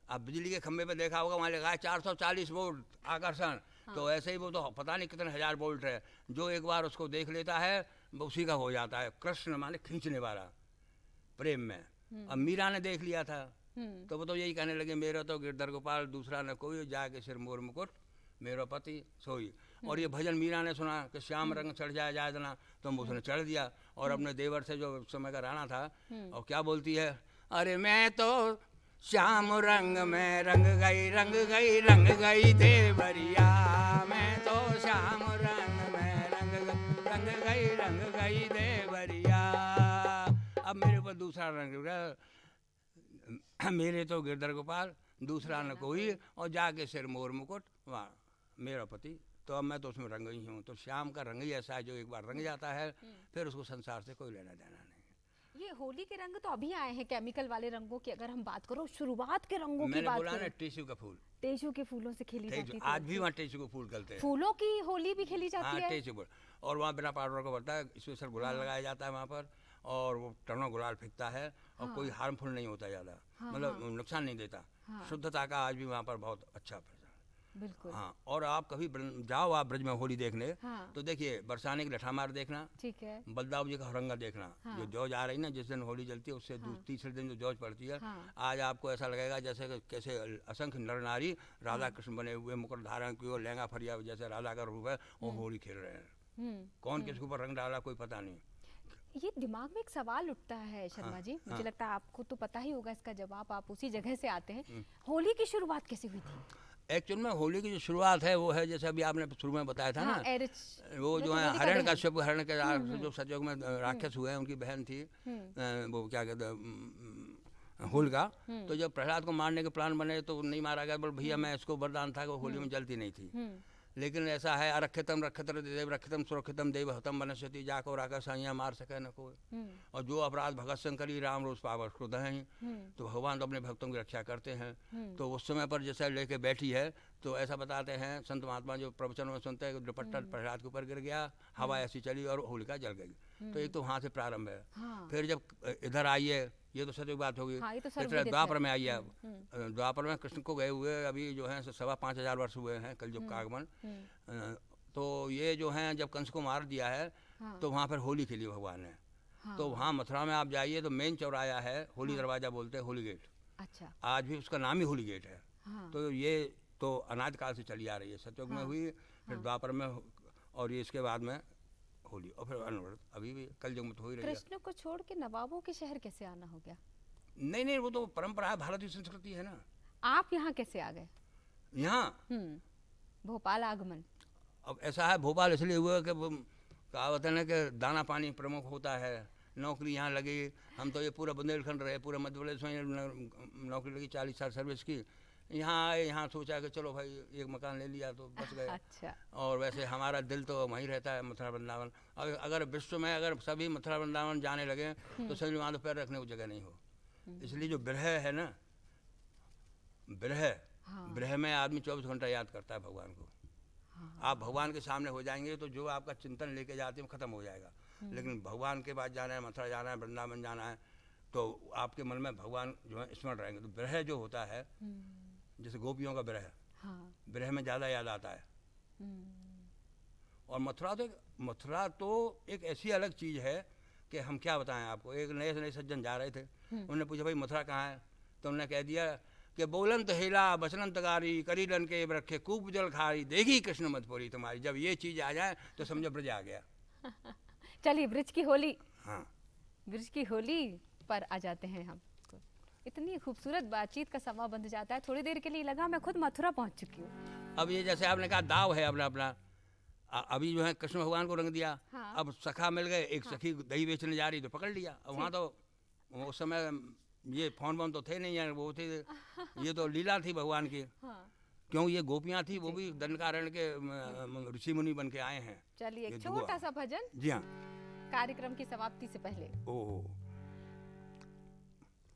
आप बिजली के खंभे पे देखा होगा, वहाँ लिखा है 440 वोल्ट आकर्षण। तो ऐसे ही वो तो पता नहीं कितने हजार वोल्ट है, जो एक बार उसको देख लेता है वो उसी का हो जाता है। कृष्ण माने खींचने वाला प्रेम में। अब मीरा ने देख लिया था तो वो तो यही कहने लगे, मेरा तो गिरधर गोपाल दूसरा न कोई, जाके सिर मोर मुकुट मेरा पति सोई। और ये भजन मीरा ने सुना कि श्याम रंग चढ़ जाए जायदना, तो उसने चढ़ दिया। और अपने देवर से जो समय का राणा था, और क्या बोलती है, अरे मैं तो श्याम रंग में रंग गई रंग गई रंग गई देवरिया, मैं तो श्याम रंग में रंग गई देवरिया। अब मेरे ऊपर दूसरा रंग, मेरे तो गिरधर गोपाल दूसरा न कोई, और जाके सिर मोर मुकुट वहाँ मेरा पति। तो अब मैं तो उसमें रंग ही हूँ। तो श्याम का रंग ही ऐसा है जो एक बार रंग जाता है फिर उसको संसार से कोई लेना देना नहीं। ये होली के रंग तो अभी आए हैं, केमिकल वाले रंगों की अगर हम बात करो, शुरुआत के रंगों की मैंने बात बोला ना करें, टेसू का फूल, टेसू के फूलों से खेली जाती थी। आज भी वहाँ टेसू के फूल खिलते हैं। फूलों की होली भी खेली जाती हाँ है। टेसू फूल, और वहाँ बिना पाउडर का बनता है, स्पेशल गुलाल लगाया जाता है वहाँ पर, और वो टनों गुलाल फेंकता है, और कोई हार्मफुल नहीं होता ज़्यादा, मतलब नुकसान नहीं देता। शुद्धता का आज भी वहाँ पर बहुत अच्छा प्रचार। बिल्कुल। हाँ, और आप कभी जाओ आप ब्रज में होली देखने, तो देखिए बरसाने की लठामार देखना, ठीक है। बलदाव जी का हरंगा देखना। जो जौज आ रही ना, जिस दिन होली जलती है उससे तीसरे दिन जो जौज पड़ती है, आज आपको ऐसा लगेगा जैसे कि कैसे असंख्य नर नारी राधा कृष्ण बने हुए, मुकुट धारण किए, लहंगा फरिया जैसे राधा का रूप है, वो होली खेल रहे हैं। कौन किसके ऊपर रंग डाला कोई पता नहीं। ये दिमाग में एक सवाल उठता है शर्मा जी, मुझे लगता है आपको तो पता ही होगा इसका जवाब, आप उसी जगह से आते हैं। होली की शुरुआत कैसे हुई थी? एक्चुअल में होली की जो शुरुआत है वो है जैसे अभी आपने शुरू में बताया था ना, वो जो है हरण का शिव, हरण के जो सतयुग में राक्षस हुए हैं उनकी बहन थी, वो क्या कहते हैं होलिका। तो जब प्रहलाद को मारने के प्लान बने तो नहीं मारा गया, बोल भैया मैं इसको वरदान था कि होली में जलती नहीं थी। लेकिन ऐसा है, अरक्षितम रक्षित देव रक्षितम सुरक्षितम देव हतम बनस्यति, जाको राका साइया मार सके न कोई। और जो अपराध भगत सिंह करी राम रोज पावर क्रोध हैं। तो भगवान तो अपने भक्तों की रक्षा करते हैं। तो उस समय पर जैसे लेके बैठी है, तो ऐसा बताते हैं संत महात्मा जो प्रवचन में सुनते हैं, दुपट्टा प्रहलाद के ऊपर गिर गया, हवा ऐसी चली और होलिका जल गई। तो एक तो वहाँ से प्रारंभ है। फिर जब इधर आई है, ये तो सच बात होगी, फिर द्वापर में आई है। द्वापर में कृष्ण को गए हुए अभी जो है 5,500 वर्ष हुए हैं कलयुग का आगमन। तो ये जो है जब कंस को मार दिया है, तो वहाँ पर होली खेली भगवान ने। तो वहाँ मथुरा में आप जाइए तो मेन चौराया है, होली दरवाजा बोलते हैं, होली गेट। अच्छा। आज भी उसका नाम ही होली गेट है। तो ये तो अनाद काल से चली आ रही है, सतयुग में हुई, फिर द्वापर में, और ये इसके बाद में होली, और फिर अनवरत अभी भी कल युग में तो हो ही रही है। कृष्ण को छोड़ के नवाबों के शहर कैसे आना हो गया? नहीं, वो तो परंपरा है, भारतीय संस्कृति है ना। आप यहाँ कैसे आ गए? यहाँ भोपाल आगमन। अब ऐसा है, भोपाल इसलिए हुआ कि कहावत है ना कि दाना पानी प्रमुख होता है, नौकरी यहाँ लगी। हम तो ये पूरा बुंदेलखंड रहे, पूरा मध्य प्रदेश में नौकरी लगी, 40 साल सर्विस की। यहाँ आए, यहाँ सोचा कि चलो भाई एक मकान ले लिया तो बच गए। अच्छा। और वैसे हमारा दिल तो वहीं रहता है, मथुरा वृंदावन। अगर विश्व में अगर सभी मथुरा वृंदावन जाने लगे तो सभी वहाँ तो पैर रखने को जगह नहीं हो। इसलिए जो विरह है ना, विरह में आदमी 24 घंटा याद करता है भगवान को। आप भगवान के सामने हो जाएंगे तो जो आपका चिंतन लेके जाते हैं खत्म हो जाएगा। लेकिन भगवान के पास जाना है, मथुरा जाना है, वृंदावन जाना है, तो आपके मन में भगवान जो है स्मरण रहेंगे। तो विरह जो होता है, जैसे गोपियों का विरह, विरह में ज़्यादा याद आता है। और मथुरा तो एक ऐसी अलग चीज़ है कि हम क्या बताएं आपको। एक नए सज्जन जा रहे थे, उन्होंने पूछा भाई मथुरा कहाँ है, तो उन्होंने कह दिया कि बोलंत हेला बसनंत गारी करीलन के रखे कूप जल खारी देखी कृष्ण मधुपुरी तुम्हारी। जब ये चीज़ आ जाए तो समझो ब्रज आ गया। चलिए ब्रज की होली, हाँ, ब्रज की होली पर आ जाते हैं हम। इतनी खूबसूरत बातचीत का समा बंध जाता है, थोड़ी देर के लिए लगा मैं खुद मथुरा पहुंच चुकी हूँ। अब ये जैसे आपने कहा दाव है अपना अपना, अभी जो है कृष्ण भगवान को रंग दिया। हाँ। अब सखा मिल गए, एक सखी दही बेचने जा रही तो पकड़ लिया। अब वहाँ तो उस समय ये फोन वोन तो थे नहीं यार, वो थे, ये तो लीला थी भगवान की। हाँ। क्यों ये गोपियाँ थी, वो भी दंडकारण्य के ऋषि मुनि बन के आए हैं। चलिए ये एक जुआ। छोटा सा भजन जी हाँ। कार्यक्रम की समाप्ति से पहले। ओह,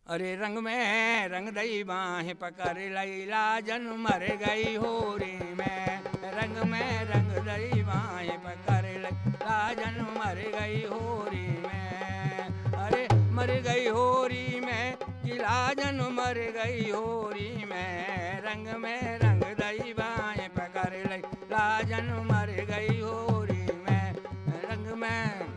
अरे रंग में रंग दई बाहें पकड़ लैला जन मर गई होरी में, रंग में रंग दई बाहें पकड़ लैला जन मर गई होरी में। अरे मर गई होरी में किला जन मर गई होरी में, रंग में रंग दई बाहें पकड़ लैला जन मर गई होरी में, रंग में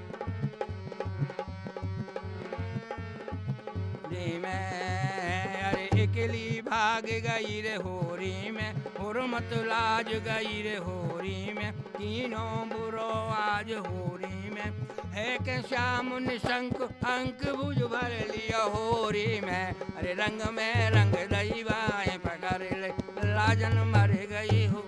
में। अरे अकेली भाग गई रे होरी में, हुरमत लाज गई रे होरी में, तीनों बुरो आज होरी में। है के श्याम निशंक अंक बुझ भर लिया होरी में। अरे रंग में रंग दैवाएं पकड़ ले लाजन मर गई हो।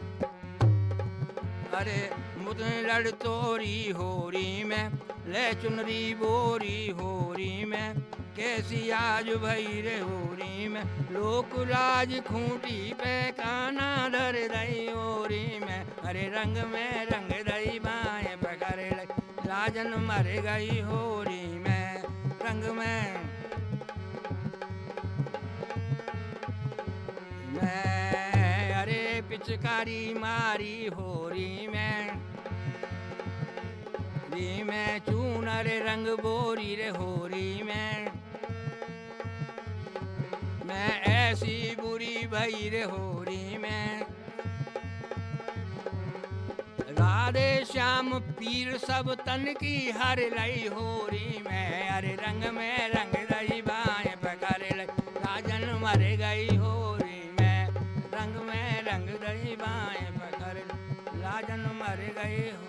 अरे मुद लड़ तोरी होरी में, ले चुनरी बोरी होरी में, कैसी आज भई रे होरी में, लोक लाज खूंटी पे काना धर दई होरी में। अरे रंग में रंग दई बाएं पकड़ ले लाजन मर गई होरी में, रंग में अरे पिचकारी मारी होरी में, री में चूनर रंग बोरी रे होरी में, मैं ऐसी बुरी भई रे होरी में। राधे श्याम पीर सब तन की हर लई होरी में। अरे रंग में रंग दई बाएं पकड़ ले लाजन मर गई होरी में, रंग में रंग दई बाएं पकड़ ले लाजन मर गई हो।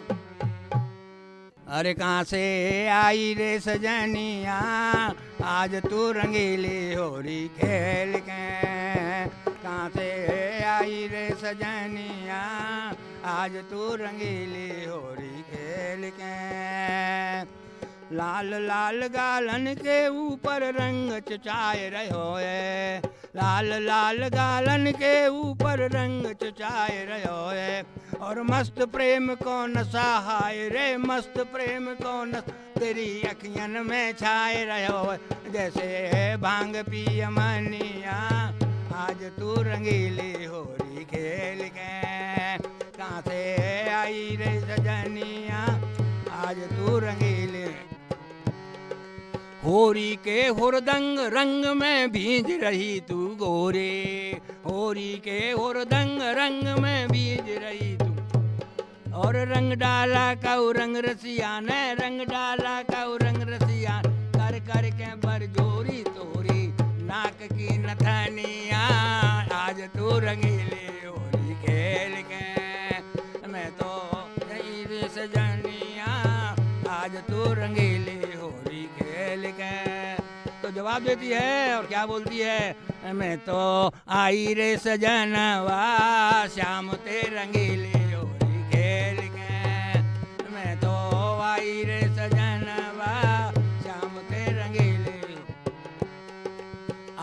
अरे कहाँ से आई रे सजनिया आज तू रंगीली होरी खेल के, कहाँ से आई रे सजनिया आज तू रंगीली होरी खेल के। लाल लाल गालन के ऊपर रंग चचाए रहो है, लाल लाल गालन के ऊपर रंग चचाए रहो है। और मस्त प्रेम को नशा हाय रे, मस्त प्रेम को नशा तेरी अखियन में छाए रहो है। जैसे भांग पी मनिया आज तू रंगीली होरी खेल के, कहाँ से आई रे सजनिया आज तू रंगीली होरी के हुरदंग रंग में भीज रही तू गोरे, होरी के हुरदंग रंग में भीज रही तू। और रंग डाला कऊ रंग रसिया ने, रंग डाला कऊ रंग रसिया, कर कर के बरजोरी तोरी नाक की नथनिया आज तू रंगीली होरी खेल के। मैं तो यही रे सजनिया आज तू रंगीली होरी खेल के। तो जवाब देती है और क्या बोलती है, मैं तो आई रे सजनवा श्याम ते रंगीली होरी खेल के। मैं तो आई रे सजनवा श्याम ते रंगीली।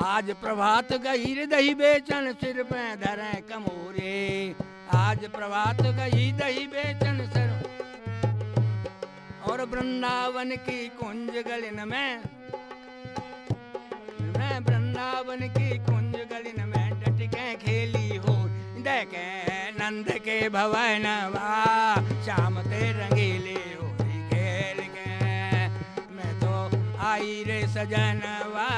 आज प्रभात गई रे दही बेचन सिर पे धरे कमोरे, आज प्रभात गई दही बेचन सिर। और वृंदावन की कुंज गलिन में, मैं वृंदावन की कुंज गलिन में डट के खेली हो, देखे नंद के भवन वा श्याम ते रंगीली होरी खेल के। मैं तो आई रे सजनवा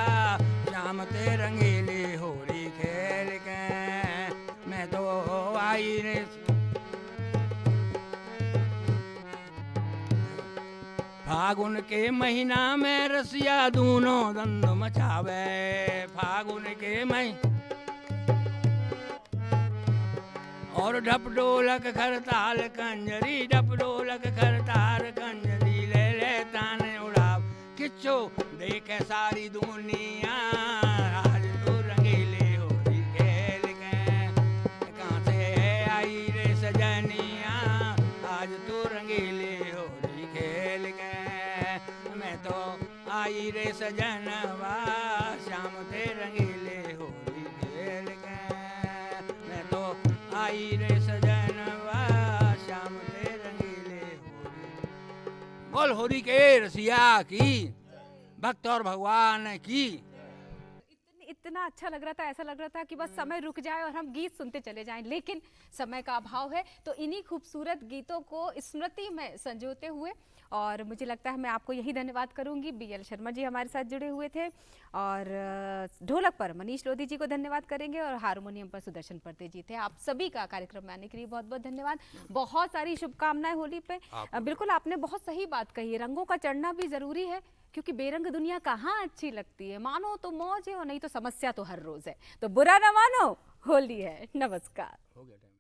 श्याम ते रंगीली होरी खेल के। मैं तो आई रे फागुन के महीना में रसिया दूनो दंड मचावे, फागुन के मई और ढप ढोलक खरताल कंजरी, ढप ढोलक खरताल कंजरी, ले ले ताने उड़ाव किच्चो देखे सारी दुनिया। आज तो रंगीले होली खेल के कहाँ से आई रे सजनिया, आज तो रंगीले होली खेल के। मैं तो आई रे सजनवा शाम ते रंगीले होली खेल के। मैं तो आई रे सजनवा शाम ते रंगीले होली। बोल होली के रसिया की, भक्त और भगवान की। इतना अच्छा लग रहा था, ऐसा लग रहा था कि बस समय रुक जाए और हम गीत सुनते चले जाएं, लेकिन समय का अभाव है। तो इन्हीं खूबसूरत गीतों को स्मृति में संजोते हुए, और मुझे लगता है मैं आपको यही धन्यवाद करूंगी। BL शर्मा जी हमारे साथ जुड़े हुए थे, और ढोलक पर मनीष लोधी जी को धन्यवाद करेंगे, और हारमोनियम पर सुदर्शन पर्दे जी थे। आप सभी का कार्यक्रम में आने के लिए बहुत बहुत धन्यवाद। बहुत सारी शुभकामनाएं होली पे। बिल्कुल आपने बहुत सही बात कही है, रंगों का चढ़ना भी जरूरी है, क्योंकि बेरंग दुनिया कहाँ अच्छी लगती है। मानो तो मौज है, और नहीं तो समस्या तो हर रोज है। तो बुरा ना मानो, होली है। नमस्कार। हो गया टाइम।